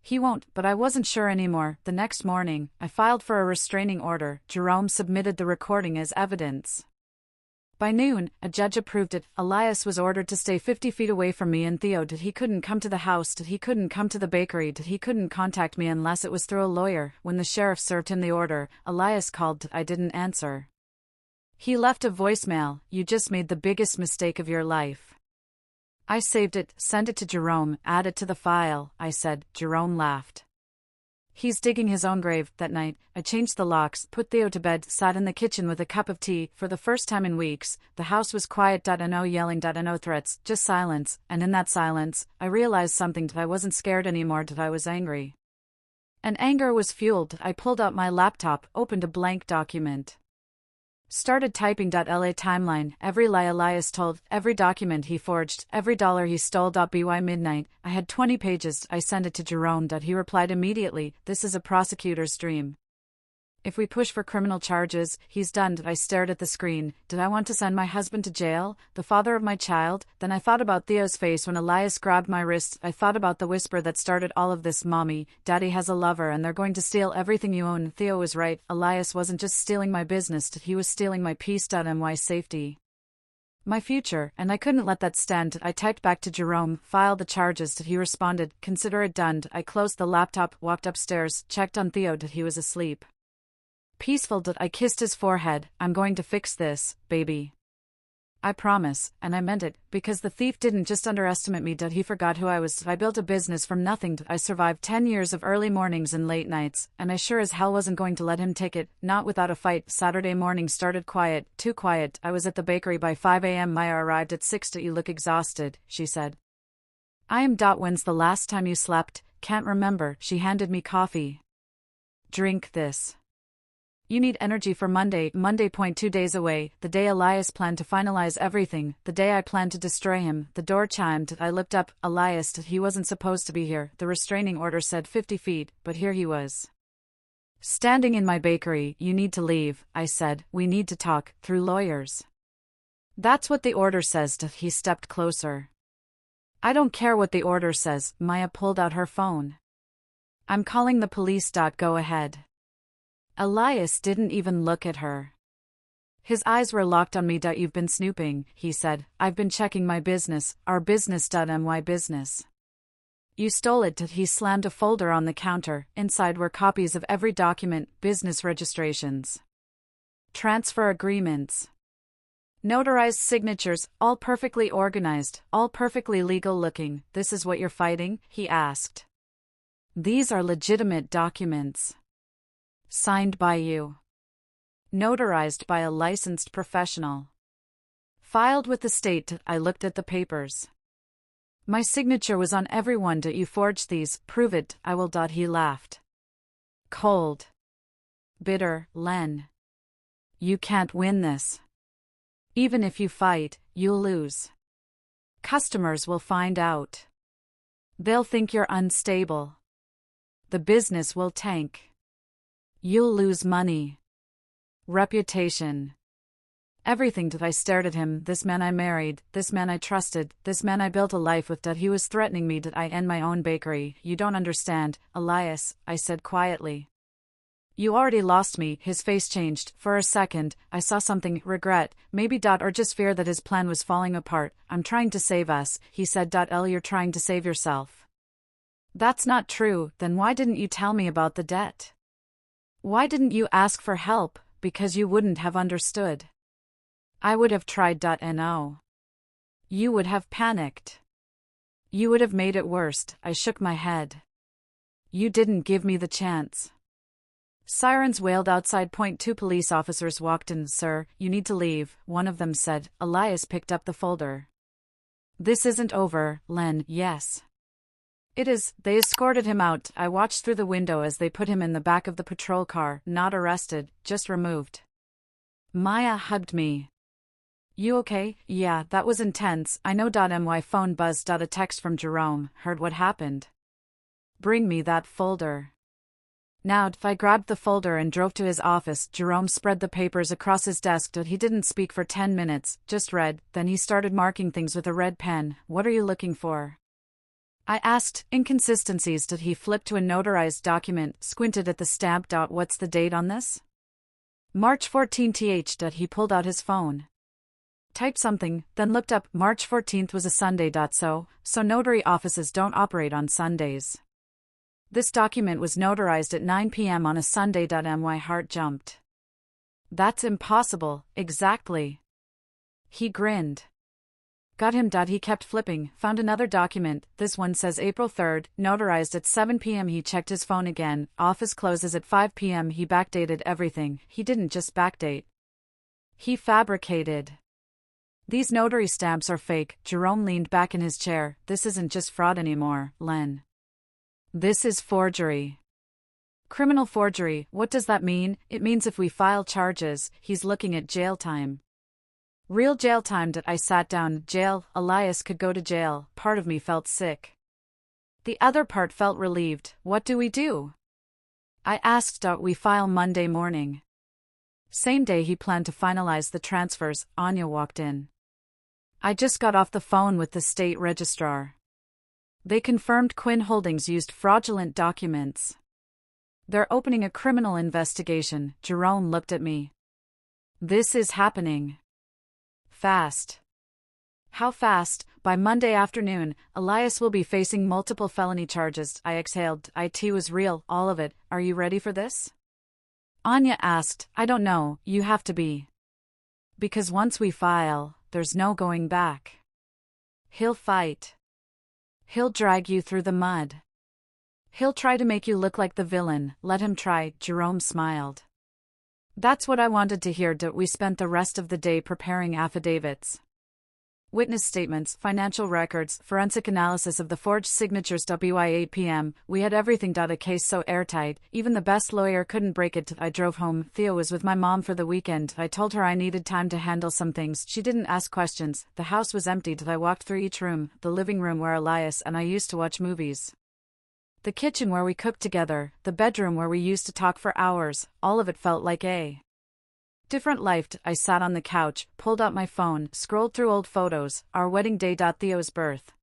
He won't, but I wasn't sure anymore. The next morning, I filed for a restraining order. Jerome submitted the recording as evidence. By noon, a judge approved it. Elias was ordered to stay 50 feet away from me and Theo. He couldn't come to the house. He couldn't come to the bakery. He couldn't contact me unless it was through a lawyer. When the sheriff served him the order, Elias called. I didn't answer. He left a voicemail. You just made the biggest mistake of your life. I saved it, sent it to Jerome, add it to the file, I said. Jerome laughed. He's digging his own grave. That night, I changed the locks, put Theo to bed, sat in the kitchen with a cup of tea. For the first time in weeks, the house was quiet. No yelling, no threats, just silence, and in that silence, I realized something. I wasn't scared anymore. I was angry. And anger was fueled. I pulled out my laptop, opened a blank document. Started typing. LA timeline, every lie Elias told, every document he forged, every dollar he stole. By midnight, I had 20 pages. I sent it to Jerome. He replied immediately, this is a prosecutor's dream. If we push for criminal charges, he's done. I stared at the screen. Did I want to send my husband to jail, the father of my child? Then I thought about Theo's face when Elias grabbed my wrist. I thought about the whisper that started all of this. Mommy, Daddy has a lover and they're going to steal everything you own. Theo was right. Elias wasn't just stealing my business, he was stealing my peace. My safety. My future, and I couldn't let that stand. I typed back to Jerome, file the charges. He responded, consider it done. I closed the laptop, walked upstairs, checked on Theo. He was asleep. Peaceful. I kissed his forehead. I'm going to fix this, baby. I promise, and I meant it, because the thief didn't just underestimate me. He forgot who I was. I built a business from nothing. I survived 10 years of early mornings and late nights, and I sure as hell wasn't going to let him take it, not without a fight. Saturday morning started quiet, too quiet. I was at the bakery by 5 a.m. Maya arrived at 6. You look exhausted, she said. I am. When's the last time you slept? Can't remember. She handed me coffee. Drink this. You need energy for Monday. 2 days away, the day Elias planned to finalize everything, the day I planned to destroy him. The door chimed. I looked up. Elias, he wasn't supposed to be here. The restraining order said 50 feet, but here he was. Standing in my bakery. You need to leave, I said. We need to talk, through lawyers. That's what the order says. He stepped closer. I don't care what the order says. Maya pulled out her phone. I'm calling the police. Go ahead. Elias didn't even look at her. His eyes were locked on me. You've been snooping, he said. I've been checking my business, our business. My business. You stole it. He slammed a folder on the counter. Inside were copies of every document, business registrations, transfer agreements, notarized signatures, all perfectly organized, all perfectly legal looking. This is what you're fighting? He asked. These are legitimate documents. Signed by you. Notarized by a licensed professional. Filed with the state. I looked at the papers. My signature was on every one. You forged these. Prove it. I will. He laughed. Cold. Bitter. Len. You can't win this. Even if you fight, you'll lose. Customers will find out. They'll think you're unstable. The business will tank. You'll lose money. Reputation. Everything. I stared at him. This man I married, this man I trusted, this man I built a life with. He was threatening me. I end my own bakery. You don't understand, Elias, I said quietly. You already lost me. His face changed. For a second, I saw something, regret, maybe. Or just fear that his plan was falling apart. I'm trying to save us, he said. You're trying to save yourself. That's not true. Then why didn't you tell me about the debt? Why didn't you ask for help? Because you wouldn't have understood. I would have tried. No. You would have panicked. You would have made it worse. I shook my head. You didn't give me the chance. Sirens wailed outside. Two police officers walked in. Sir, you need to leave, one of them said. Elias picked up the folder. This isn't over, Len. Yes. It is. They escorted him out. I watched through the window as they put him in the back of the patrol car. Not arrested, just removed. Maya hugged me. You okay? Yeah, that was intense. I know. My phone buzzed. A text from Jerome. Heard what happened. Bring me that folder. Now, I grabbed the folder and drove to his office. Jerome spread the papers across his desk. He didn't speak for 10 minutes, just read, then he started marking things with a red pen. What are you looking for? I asked. Inconsistencies. He flipped to a notarized document, squinted at the stamp. What's the date on this? March 14th. He pulled out his phone. Typed something, then looked up. March 14th was a Sunday. So notary offices don't operate on Sundays. This document was notarized at 9 p.m. on a Sunday. My heart jumped. That's impossible. Exactly. He grinned. Got him. He kept flipping, found another document. This one says April 3rd, notarized at 7 p.m. He checked his phone again. Office closes at 5 p.m. He backdated everything. He didn't just backdate. He fabricated. These notary stamps are fake. Jerome leaned back in his chair. This isn't just fraud anymore, Len. This is forgery. Criminal forgery. What does that mean? It means if we file charges, he's looking at jail time. Real jail time. I sat down. Jail. Elias could go to jail. Part of me felt sick. The other part felt relieved. What do we do? I asked. We file Monday morning. Same day he planned to finalize the transfers. Anya walked in. I just got off the phone with the state registrar. They confirmed Quinn Holdings used fraudulent documents. They're opening a criminal investigation. Jerome looked at me. This is happening. Fast. How fast? By Monday afternoon, Elias will be facing multiple felony charges. I exhaled. It was real, all of it. Are you ready for this? Anya asked. I don't know, you have to be. Because once we file, there's no going back. He'll fight. He'll drag you through the mud. He'll try to make you look like the villain. Let him try. Jerome smiled. That's what I wanted to hear. We spent the rest of the day preparing affidavits. Witness statements, financial records, forensic analysis of the forged signatures. By 8 p.m., we had everything. A case so airtight, even the best lawyer couldn't break it. I drove home. Theo was with my mom for the weekend. I told her I needed time to handle some things. She didn't ask questions. The house was empty. I walked through each room, the living room where Elias and I used to watch movies. The kitchen where we cooked together, the bedroom where we used to talk for hours, all of it felt like a different life. I sat on the couch, pulled out my phone, scrolled through old photos, our wedding day. Theo's birth.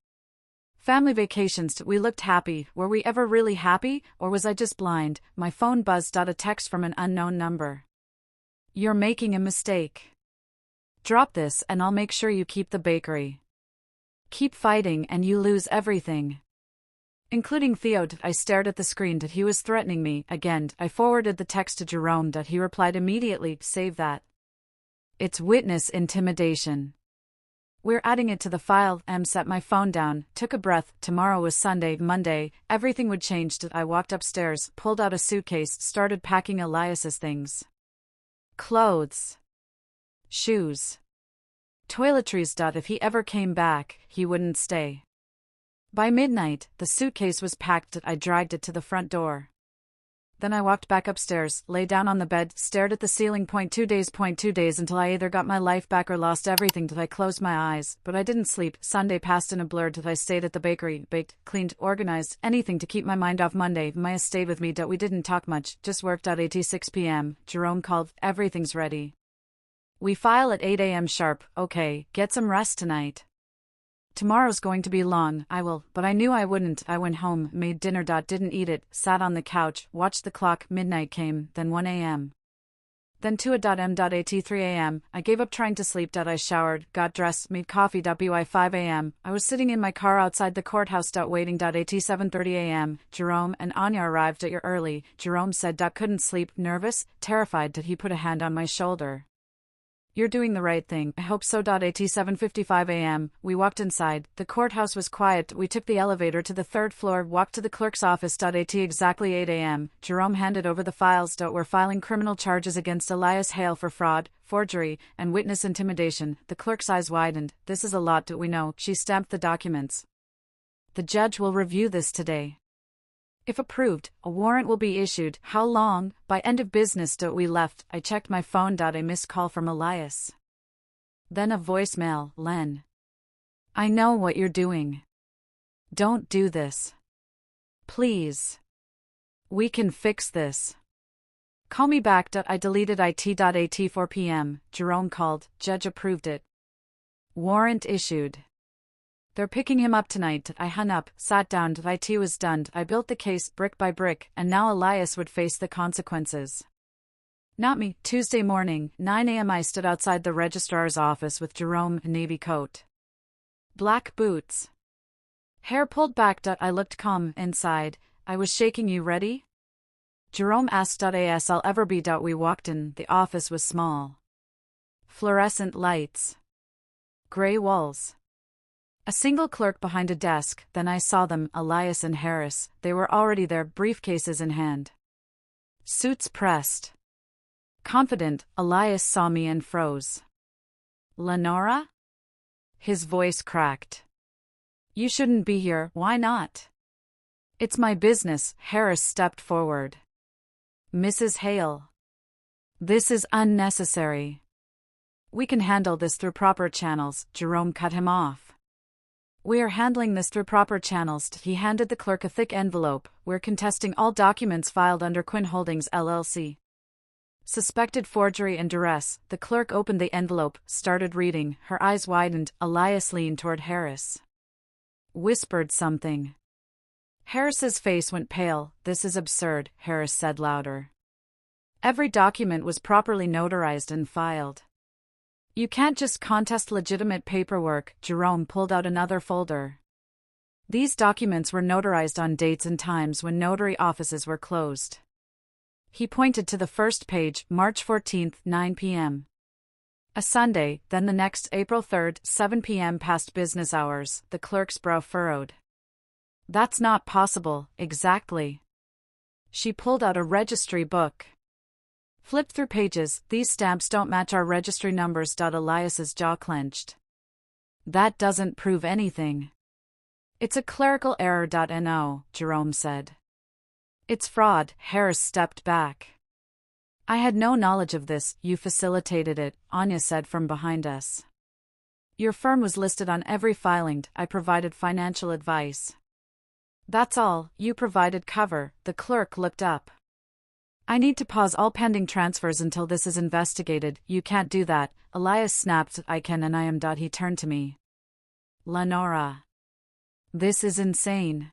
Family vacations. We looked happy. Were we ever really happy, or was I just blind? My phone buzzed. A text from an unknown number. You're making a mistake. Drop this and I'll make sure you keep the bakery. Keep fighting and you lose everything. Including Theo. I stared at the screen. He was threatening me. Again, I forwarded the text to Jerome. He replied immediately, save that. It's witness intimidation. We're adding it to the file. Set my phone down, took a breath. Tomorrow was Sunday, Monday, everything would change. I walked upstairs, pulled out a suitcase, started packing Elias's things. Clothes. Shoes. Toiletries. If he ever came back, he wouldn't stay. By midnight, the suitcase was packed. I dragged it to the front door. Then I walked back upstairs, lay down on the bed, stared at the ceiling. 2 days until I either got my life back or lost everything. I closed my eyes, but I didn't sleep. Sunday passed in a blur. I stayed at the bakery, baked, cleaned, organized, anything to keep my mind off. Monday, Maya stayed with me. We didn't talk much, just worked. At 6 p.m., Jerome called, everything's ready. We file at 8 a.m. sharp. Okay, get some rest tonight. Tomorrow's going to be long. I will, but I knew I wouldn't. I went home, made dinner. Didn't eat it, sat on the couch, watched the clock. Midnight came, then 1 a.m. Then 2 a.m. At 3 a.m. I gave up trying to sleep. I showered, got dressed, made coffee. By 5 a.m. I was sitting in my car outside the courthouse. Waiting. At 7:30 a.m. Jerome and Anya arrived at early. Jerome said couldn't sleep, nervous, terrified. He put a hand on my shoulder. You're doing the right thing. I hope so. At 7:55 a.m., we walked inside. The courthouse was quiet. We took the elevator to the third floor, walked to the clerk's office. At exactly 8 a.m., Jerome handed over the files. We're filing criminal charges against Elias Hale for fraud, forgery, and witness intimidation. The clerk's eyes widened. This is a lot. We know. She stamped the documents. The judge will review this today. If approved, a warrant will be issued. How long? By end of business. We left. I checked my phone. A missed call from Elias. Then a voicemail. Len. I know what you're doing. Don't do this. Please. We can fix this. Call me back. I deleted it. At 4 p.m., Jerome called. Judge approved it. Warrant issued. They're picking him up tonight. I hung up, sat down. It was done. I built the case brick by brick, and now Elias would face the consequences. Not me. Tuesday morning, 9 a.m. I stood outside the registrar's office with Jerome, navy coat, black boots, hair pulled back. I looked calm inside. I was shaking. You ready? Jerome asked. As I'll ever be. We walked in. The office was small. Fluorescent lights. Gray walls. A single clerk behind a desk. Then I saw them, Elias and Harris. They were already there, briefcases in hand. Suits pressed. Confident, Elias saw me and froze. Lenora? His voice cracked. You shouldn't be here. Why not? It's my business. Harris stepped forward. Mrs. Hale. This is unnecessary. We can handle this through proper channels. Jerome cut him off. We are handling this through proper channels. He handed the clerk a thick envelope. We're contesting all documents filed under Quinn Holdings LLC. Suspected forgery and duress. The clerk opened the envelope, started reading. Her eyes widened. Elias leaned toward Harris. Whispered something. Harris's face went pale. This is absurd, Harris said louder. Every document was properly notarized and filed. You can't just contest legitimate paperwork. Jerome pulled out another folder. These documents were notarized on dates and times when notary offices were closed. He pointed to the first page, March 14, 9 p.m. A Sunday, then the next, April 3, 7 p.m. past business hours. The clerk's brow furrowed. That's not possible, exactly. She pulled out a registry book. Flipped through pages. These stamps don't match our registry numbers. Elias's jaw clenched. That doesn't prove anything. It's a clerical error. No, Jerome said. It's fraud. Harris stepped back. I had no knowledge of this. You facilitated it, Anya said from behind us. Your firm was listed on every filing. I provided financial advice. That's all. You provided cover. The clerk looked up. I need to pause all pending transfers until this is investigated. You can't do that. Elias snapped. I can and I am. He turned to me. Lenora. This is insane.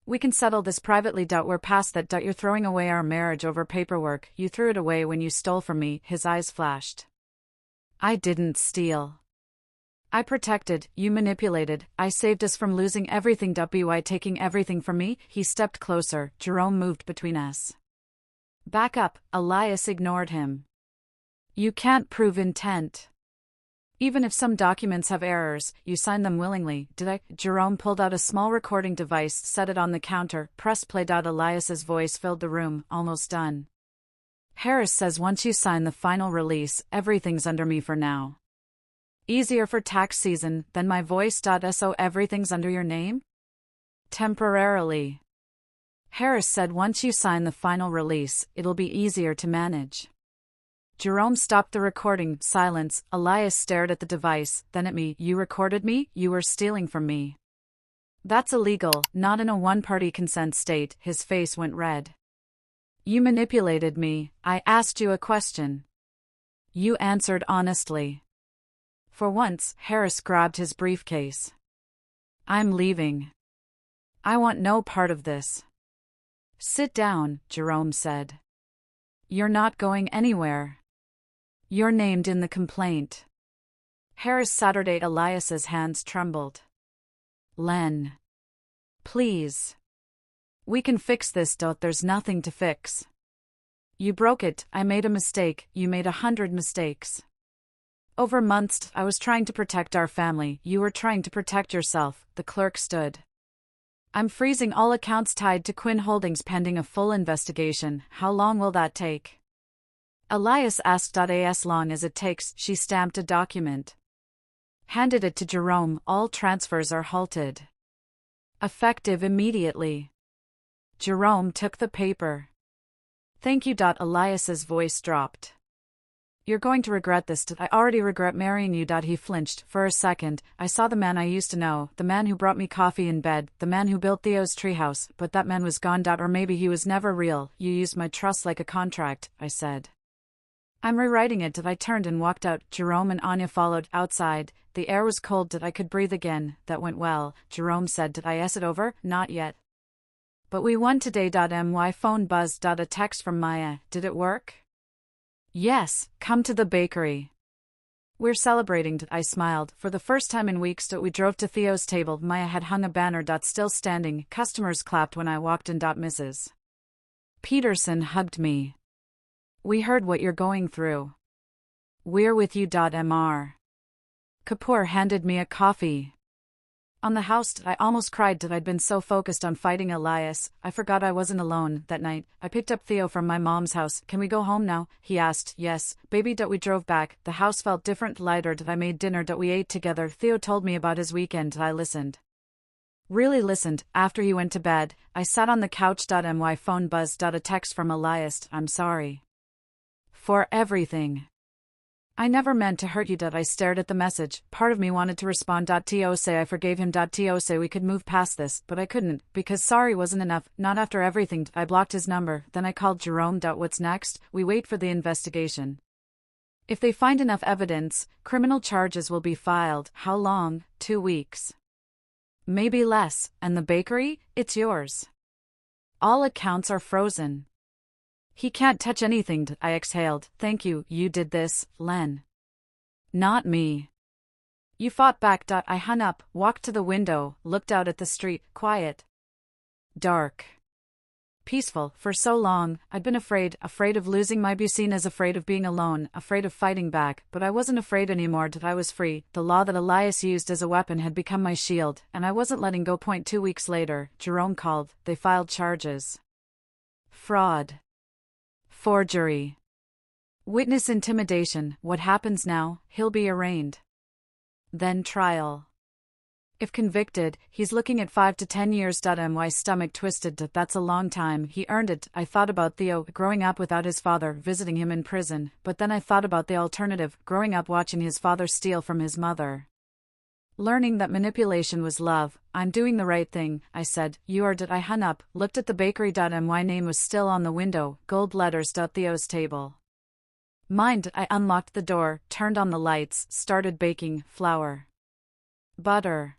We can settle this privately. We're past that. You're throwing away our marriage over paperwork. You threw it away when you stole from me. His eyes flashed. I didn't steal. I protected, you manipulated. I saved us from losing everything. By taking everything from me. He stepped closer. Jerome moved between us. Back up. Elias ignored him. You can't prove intent. Even if some documents have errors, you sign them willingly, did I? Jerome pulled out a small recording device, set it on the counter, pressed play. Elias's voice filled the room. Almost done. Harris says once you sign the final release, everything's under me for now. Easier for tax season, then my voice. So everything's under your name? Temporarily. Harris said once you sign the final release, it'll be easier to manage. Jerome stopped the recording. Silence. Elias stared at the device, then at me. You recorded me? You were stealing from me. That's illegal, not in a one-party consent state. His face went red. You manipulated me. I asked you a question. You answered honestly. For once, Harris grabbed his briefcase. I'm leaving. I want no part of this. Sit down, Jerome said. You're not going anywhere. You're named in the complaint. Harris Saturday. Elias's hands trembled. Len. Please. We can fix this. There's nothing to fix. You broke it. I made a mistake. You made 100 mistakes. Over months, I was trying to protect our family. You were trying to protect yourself. The clerk stood. I'm freezing all accounts tied to Quinn Holdings pending a full investigation. How long will that take? Elias asked. As long as it takes. She stamped a document. Handed it to Jerome. All transfers are halted. Effective immediately. Jerome took the paper. Thank you. Elias's voice dropped. You're going to regret this. I already regret marrying you. He flinched. For a second, I saw the man I used to know, the man who brought me coffee in bed, the man who built Theo's treehouse, but that man was gone. Or maybe he was never real. You used my trust like a contract, I said. I'm rewriting it. I turned and walked out. Jerome and Anya followed. Outside, the air was cold. I could breathe again. That went well, Jerome said. Did I S it over? Not yet. But we won today. My phone buzzed. A text from Maya. Did it work? Yes, come to the bakery. We're celebrating. I smiled. For the first time in weeks. We drove to Theo's table. Maya had hung a banner. Still standing. Customers clapped when I walked in. Mrs. Peterson hugged me. We heard what you're going through. We're with you. Mr. Kapoor handed me a coffee. On the house, I almost cried. I'd been so focused on fighting Elias, I forgot I wasn't alone. That night, I picked up Theo from my mom's house. Can we go home now? He asked. Yes, baby. We drove back. The house felt different, lighter. I made dinner. We ate together. Theo told me about his weekend. I listened. Really listened. After he went to bed, I sat on the couch. My phone buzzed. A text from Elias. I'm sorry. For everything. I never meant to hurt you. I stared at the message. Part of me wanted to respond. To say I forgave him. To say we could move past this, but I couldn't, because sorry wasn't enough, not after everything. I blocked his number, then I called Jerome. What's next? We wait for the investigation. If they find enough evidence, criminal charges will be filed. How long? 2 weeks. Maybe less. And the bakery? It's yours. All accounts are frozen. He can't touch anything. I exhaled. Thank you. You did this, Len. Not me. You fought back. I hung up, walked to the window, looked out at the street. Quiet. Dark. Peaceful. For so long, I'd been afraid of losing my Bucines, afraid of being alone, afraid of fighting back, but I wasn't afraid anymore. I was free. The law that Elias used as a weapon had become my shield, and I wasn't letting go. 2 weeks later, Jerome called. They filed charges. Fraud. Forgery. Witness intimidation. What happens now? He'll be arraigned. Then trial. If convicted, he's looking at 5 to 10 years. My stomach twisted. That's a long time. He earned it. I thought about Theo, growing up without his father, visiting him in prison, but then I thought about the alternative, growing up watching his father steal from his mother. Learning that manipulation was love. I'm doing the right thing, I said. You are. I hung up, looked at the bakery. My name was still on the window, gold letters. Theo's table. Mind. I unlocked the door, turned on the lights, started baking. Flour. Butter.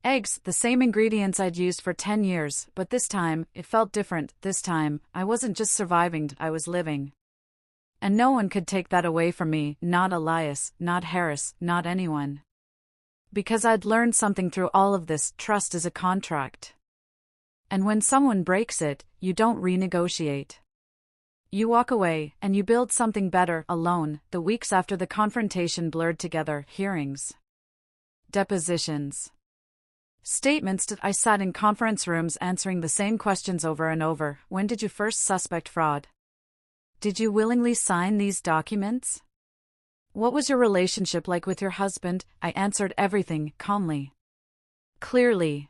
Eggs, the same ingredients I'd used for 10 years, but this time, it felt different. This time, I wasn't just surviving, I was living. And no one could take that away from me, not Elias, not Harris, not anyone. Because I'd learned something through all of this. Trust is a contract. And when someone breaks it, you don't renegotiate. You walk away, and you build something better, alone. The weeks after the confrontation blurred together, hearings, depositions, statements that I sat in conference rooms answering the same questions over and over. When did you first suspect fraud? Did you willingly sign these documents? What was your relationship like with your husband? I answered everything, calmly, clearly.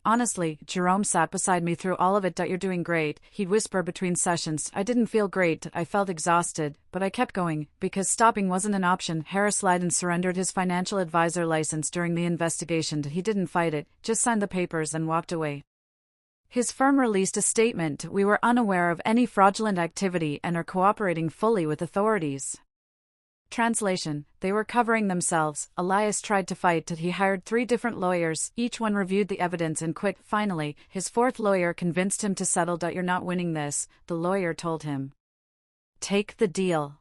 Honestly, Jerome sat beside me through all of it. You're doing great, he'd whisper between sessions. I didn't feel great, I felt exhausted, but I kept going, because stopping wasn't an option. Harris lied and surrendered his financial advisor license during the investigation. He didn't fight it, just signed the papers and walked away. His firm released a statement: we were unaware of any fraudulent activity and are cooperating fully with authorities. Translation: they were covering themselves. Elias tried to fight. He hired 3 different lawyers, each one reviewed the evidence and quit. Finally, his 4th lawyer convinced him to settle. You're not winning this, the lawyer told him. Take the deal.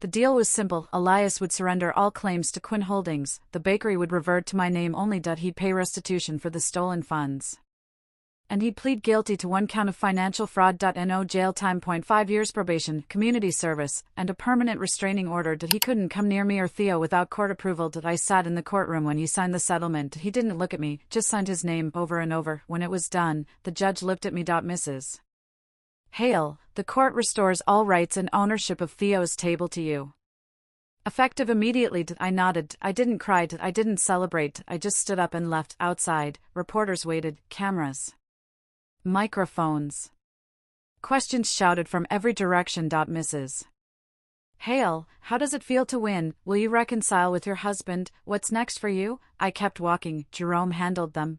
The deal was simple. Elias would surrender all claims to Quinn Holdings, the bakery would revert to my name only. He'd pay restitution for the stolen funds. And he'd plead guilty to 1 count of financial fraud. No jail time, 0.5 years probation, community service, and a permanent restraining order. He couldn't come near me or Theo without court approval. I sat in the courtroom when he signed the settlement. He didn't look at me, just signed his name over and over. When it was done, the judge looked at me. Mrs. Hale, the court restores all rights and ownership of Theo's table to you. Effective immediately. I nodded. I didn't cry. I didn't celebrate. I just stood up and left. Outside, reporters waited, cameras, microphones, questions shouted from every direction. Mrs. Hale, how does it feel to win? Will you reconcile with your husband? What's next for you? I kept walking. Jerome handled them.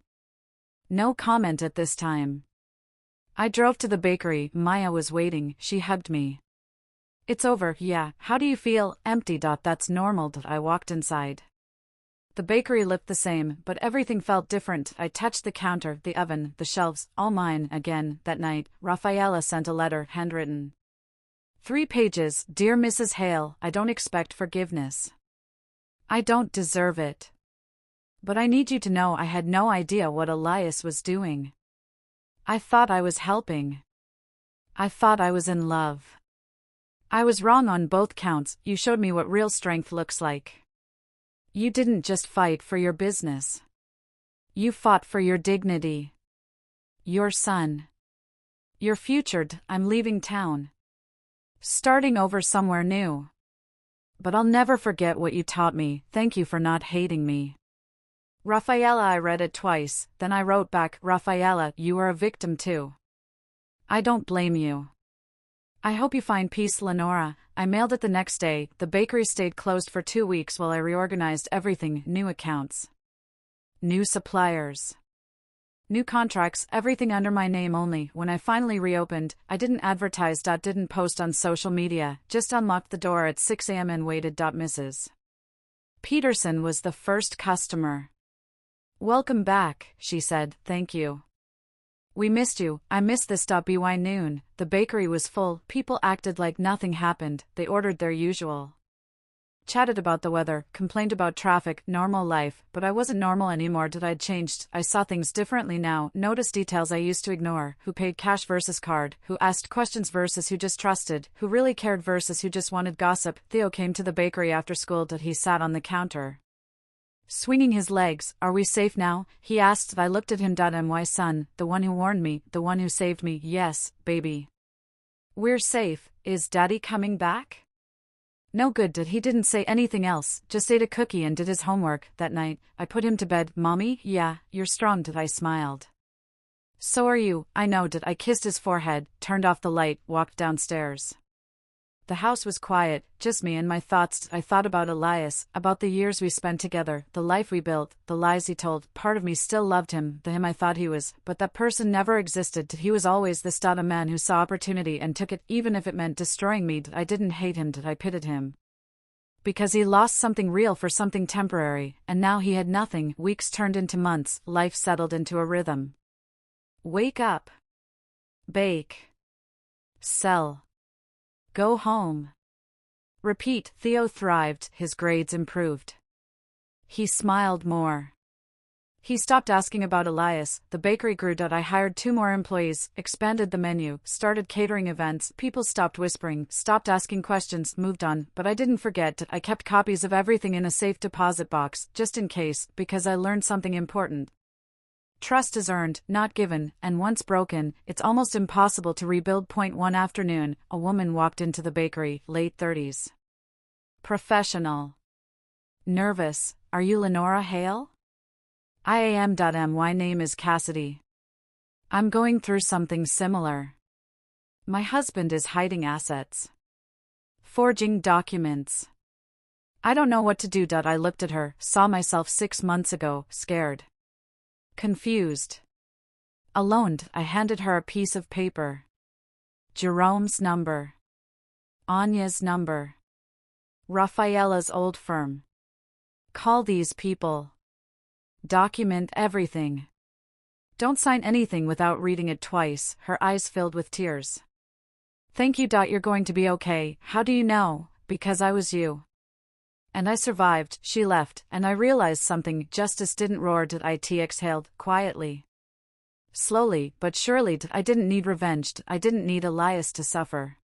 No comment at this time. I drove to the bakery. Maya was waiting. She hugged me. It's over, yeah. How do you feel? Empty. That's normal. I walked inside. The bakery looked the same, but everything felt different. I touched the counter, the oven, the shelves, all mine again. That night, Rafaela sent a letter, handwritten. 3 pages. Dear Mrs. Hale, I don't expect forgiveness. I don't deserve it. But I need you to know I had no idea what Elias was doing. I thought I was helping. I thought I was in love. I was wrong on both counts. You showed me what real strength looks like. You didn't just fight for your business. You fought for your dignity. Your son. Your future. I'm leaving town. Starting over somewhere new. But I'll never forget what you taught me. Thank you for not hating me. Rafaela. I read it twice, then I wrote back, Rafaela, you are a victim too. I don't blame you. I hope you find peace, Lenora. I mailed it the next day. The bakery stayed closed for 2 weeks while I reorganized everything. New accounts, new suppliers, new contracts, everything under my name only. When I finally reopened, I didn't advertise. Didn't post on social media, just unlocked the door at 6 a.m. and waited. Mrs. Peterson was the first customer. Welcome back, she said. Thank you. We missed you. I missed this. By noon, the bakery was full. People acted like nothing happened. They ordered their usual. Chatted about the weather, complained about traffic, normal life, but I wasn't normal anymore. I'd changed. I saw things differently now, noticed details I used to ignore, who paid cash versus card, who asked questions versus who just trusted, who really cared versus who just wanted gossip. Theo came to the bakery after school. He sat on the counter, swinging his legs. Are we safe now? He asked. I looked at him. My son, the one who warned me, the one who saved me. Yes, baby. We're safe. Is Daddy coming back? No good. He didn't say anything else, just ate a cookie and did his homework. That night, I put him to bed. Mommy, yeah, you're strong. I smiled. So are you. I know. I kissed his forehead, turned off the light, walked downstairs. The house was quiet, just me and my thoughts. I thought about Elias, about the years we spent together, the life we built, the lies he told. Part of me still loved him, the him I thought he was, but that person never existed. He was always this. A man who saw opportunity and took it, even if it meant destroying me. I didn't hate him. I pitied him. Because he lost something real for something temporary, and now he had nothing. Weeks turned into months, life settled into a rhythm. Wake up. Bake. Sell. Go home. Repeat. Theo thrived, his grades improved. He smiled more. He stopped asking about Elias, the bakery grew. I hired 2 more employees, expanded the menu, started catering events, people stopped whispering, stopped asking questions, moved on, but I didn't forget. I kept copies of everything in a safe deposit box, just in case, because I learned something important. Trust is earned, not given, and once broken, it's almost impossible to rebuild. One afternoon, a woman walked into the bakery, late 30s. Professional. Nervous. Are you Lenora Hale? I am. My name is Cassidy. I'm going through something similar. My husband is hiding assets. Forging documents. I don't know what to do. I looked at her, saw myself 6 months ago, scared. Confused. Alone. I handed her a piece of paper. Jerome's number. Anya's number. Rafaela's old firm. Call these people. Document everything. Don't sign anything without reading it twice. Her eyes filled with tears. Thank you. You're going to be okay. How do you know? Because I was you. And I survived. She left, and I realized something. Justice didn't roar. It exhaled, quietly. Slowly, but surely. I didn't need revenge. I didn't need Elias to suffer.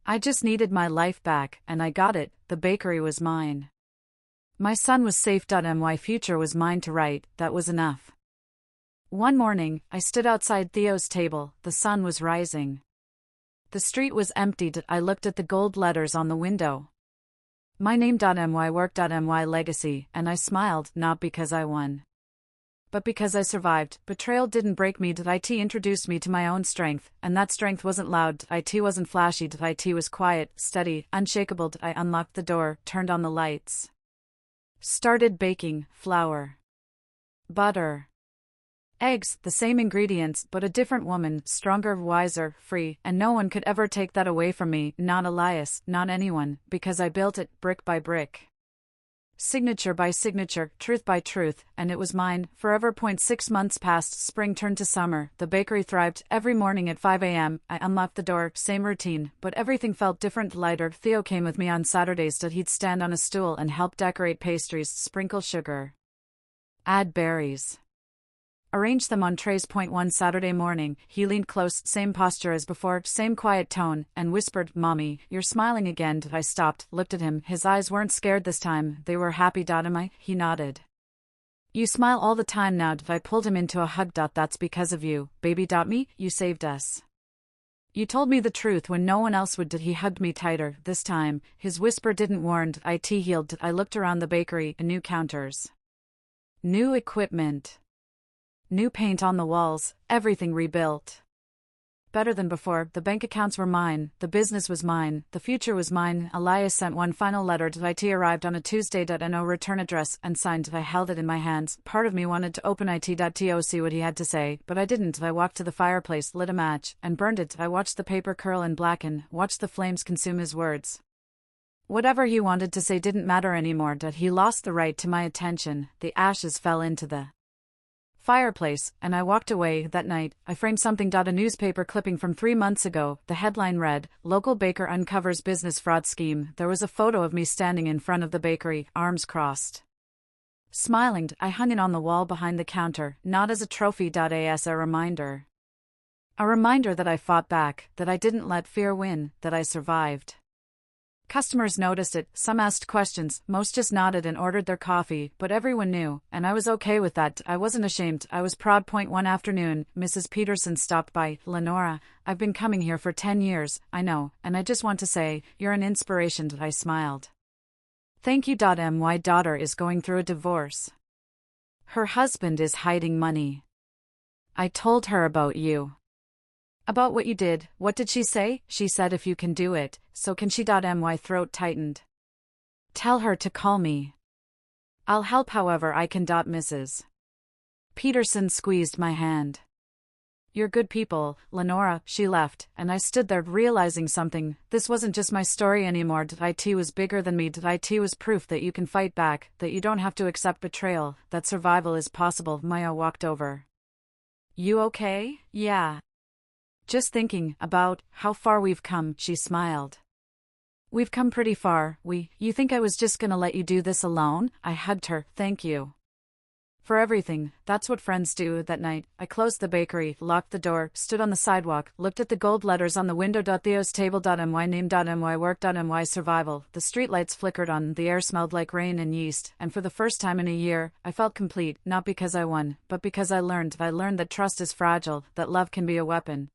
I just needed my life back, and I got it. The bakery was mine. My son was safe. My future was mine to write. That was enough. One morning, I stood outside Theo's table. The sun was rising. The street was empty. I looked at the gold letters on the window. My name. My work. My legacy, and I smiled, not because I won, but because I survived. Betrayal didn't break me. It introduced me to my own strength, and that strength wasn't loud. It wasn't flashy. It was quiet, steady, unshakable. I unlocked the door, turned on the lights. Started baking. Flour. Butter. Eggs, the same ingredients, but a different woman, stronger, wiser, free, and no one could ever take that away from me, not Elias, not anyone, because I built it, brick by brick. Signature by signature, truth by truth, and it was mine, forever. 6 months passed, spring turned to summer, the bakery thrived. Every morning at 5 a.m., I unlocked the door, same routine, but everything felt different, lighter. Theo came with me on Saturdays. He'd stand on a stool and help decorate pastries, sprinkle sugar. Add berries. Arrange them on trays. One Saturday morning, he leaned close, same posture as before, same quiet tone, and whispered, "Mommy, you're smiling again." I stopped, looked at him. His eyes weren't scared this time, they were happy. Am I? He nodded. You smile all the time now. I pulled him into a hug. That's because of you, baby. Me, you saved us. You told me the truth when no one else would. He hugged me tighter, this time. His whisper didn't warn. It healed. I looked around the bakery, new counters. New equipment. New paint on the walls, everything rebuilt. Better than before. The bank accounts were mine, the business was mine, the future was mine. Elias sent one final letter. It arrived on a Tuesday. No return address, and signed. I held it in my hands. Part of me wanted to open it to see what he had to say, but I didn't. I walked to the fireplace, lit a match, and burned it. I watched the paper curl and blacken, watched the flames consume his words. Whatever he wanted to say didn't matter anymore. He lost the right to my attention. The ashes fell into the fireplace, and I walked away. That night, I framed something. A newspaper clipping from 3 months ago. The headline read, "Local baker uncovers business fraud scheme." There was a photo of me standing in front of the bakery, arms crossed. Smiling, I hung it on the wall behind the counter, not as a trophy. As a reminder. A reminder that I fought back, that I didn't let fear win, that I survived. Customers noticed it, some asked questions, most just nodded and ordered their coffee, but everyone knew, and I was okay with that. I wasn't ashamed, I was proud. One afternoon, Mrs. Peterson stopped by. "Lenora, I've been coming here for 10 years, I know, and I just want to say, you're an inspiration." I smiled. Thank you. My daughter is going through a divorce. Her husband is hiding money. I told her about you. About what you did. What did she say? She said if you can do it, so can she. My throat tightened. Tell her to call me. I'll help however I can. Mrs. Peterson squeezed my hand. You're good people, Lenora. She left, and I stood there realizing something. This wasn't just my story anymore. It was bigger than me. It was proof that you can fight back, that you don't have to accept betrayal, that survival is possible. Maya walked over. You okay? Yeah. Just thinking about how far we've come, she smiled. We've come pretty far. You think I was just gonna let you do this alone? I hugged her. Thank you. For everything, that's what friends do. That night, I closed the bakery, locked the door, stood on the sidewalk, looked at the gold letters on the window. Theo's table.my name.my work.my survival. The streetlights flickered on, the air smelled like rain and yeast, and for the first time in a year, I felt complete, not because I won, but because I learned that trust is fragile, that love can be a weapon.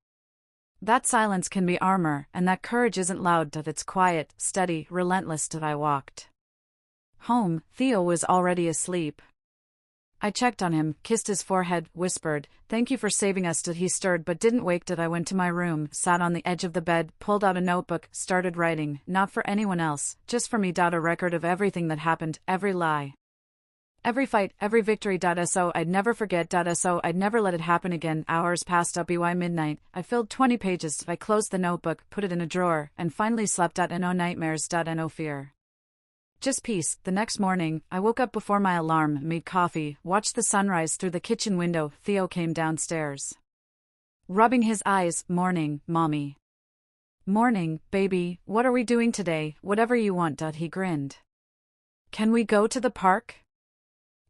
That silence can be armor, and that courage isn't loud, that it's quiet, steady, relentless. I walked home. Theo was already asleep. I checked on him, kissed his forehead, whispered, "Thank you for saving us." He stirred but didn't wake. I went to my room, sat on the edge of the bed, pulled out a notebook, started writing, not for anyone else, just for me. A record of everything that happened, every lie, every fight, every victory. So I'd never forget. So I'd never let it happen again. Hours passed up. By midnight, I filled 20 pages. I closed the notebook, put it in a drawer, and finally slept. No nightmares. No fear. Just peace. The next morning, I woke up before my alarm, made coffee, watched the sunrise through the kitchen window. Theo came downstairs, rubbing his eyes. "Morning, Mommy." "Morning, baby. What are we doing today?" "Whatever you want." He grinned. "Can we go to the park?"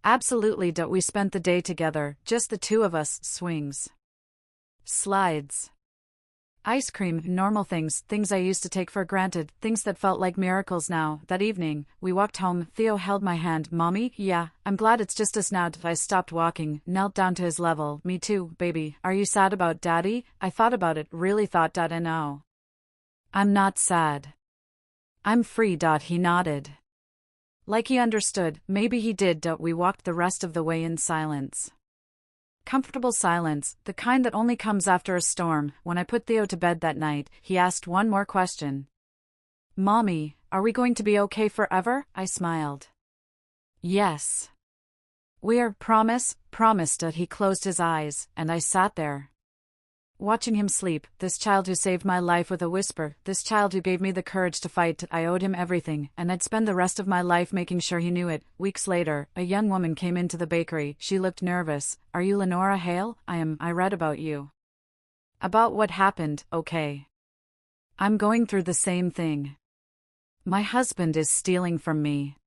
"Absolutely." We spent the day together, just the two of us. Swings, slides, ice cream, normal things I used to take for granted, things that felt like miracles now. That evening, we walked home. Theo held my hand. "Mommy, yeah, I'm glad it's just us now." I stopped walking, knelt down to his level. "Me too, baby. Are you sad about Daddy?" I thought about it, really thought. No. I'm not sad. I'm free. He nodded, like he understood. Maybe he did. We walked the rest of the way in silence. Comfortable silence, the kind that only comes after a storm. When I put Theo to bed that night, he asked one more question. "Mommy, are we going to be okay forever?" I smiled. "Yes. We are. Promise?" "Promised." He closed his eyes, and I sat there, watching him sleep. This child who saved my life with a whisper, this child who gave me the courage to fight. I owed him everything, and I'd spend the rest of my life making sure he knew it. Weeks later, a young woman came into the bakery. She looked nervous. "Are you Lenora Hale?" "I am. I read about you." "About what happened?" "Okay. I'm going through the same thing. My husband is stealing from me.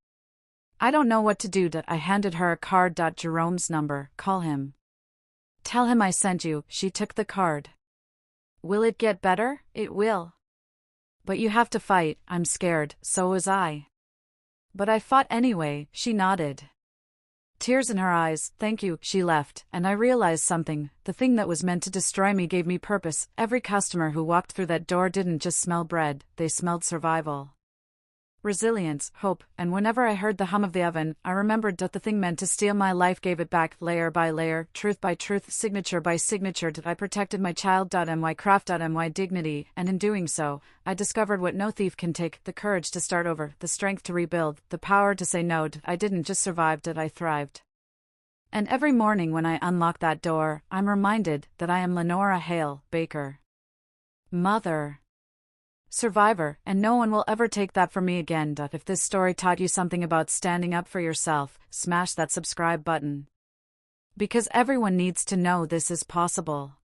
I don't know what to do." I handed her a card. "Jerome's number. Call him. Tell him I sent you." She took the card. "Will it get better?" "It will. But you have to fight." "I'm scared." So was I. "But I fought anyway." She nodded, tears in her eyes. "Thank you." She left, and I realized something. The thing that was meant to destroy me gave me purpose. Every customer who walked through that door didn't just smell bread, they smelled survival, resilience, hope, and whenever I heard the hum of the oven, I remembered that the thing meant to steal my life gave it back, layer by layer, truth by truth, signature by signature. I protected my child. My craft. My dignity, and in doing so, I discovered what no thief can take: the courage to start over, the strength to rebuild, the power to say no. I didn't just survive, I thrived. And every morning when I unlock that door, I'm reminded that I am Lenora Hale, baker, mother, survivor, and no one will ever take that from me again. If this story taught you something about standing up for yourself, smash that subscribe button, because everyone needs to know this is possible.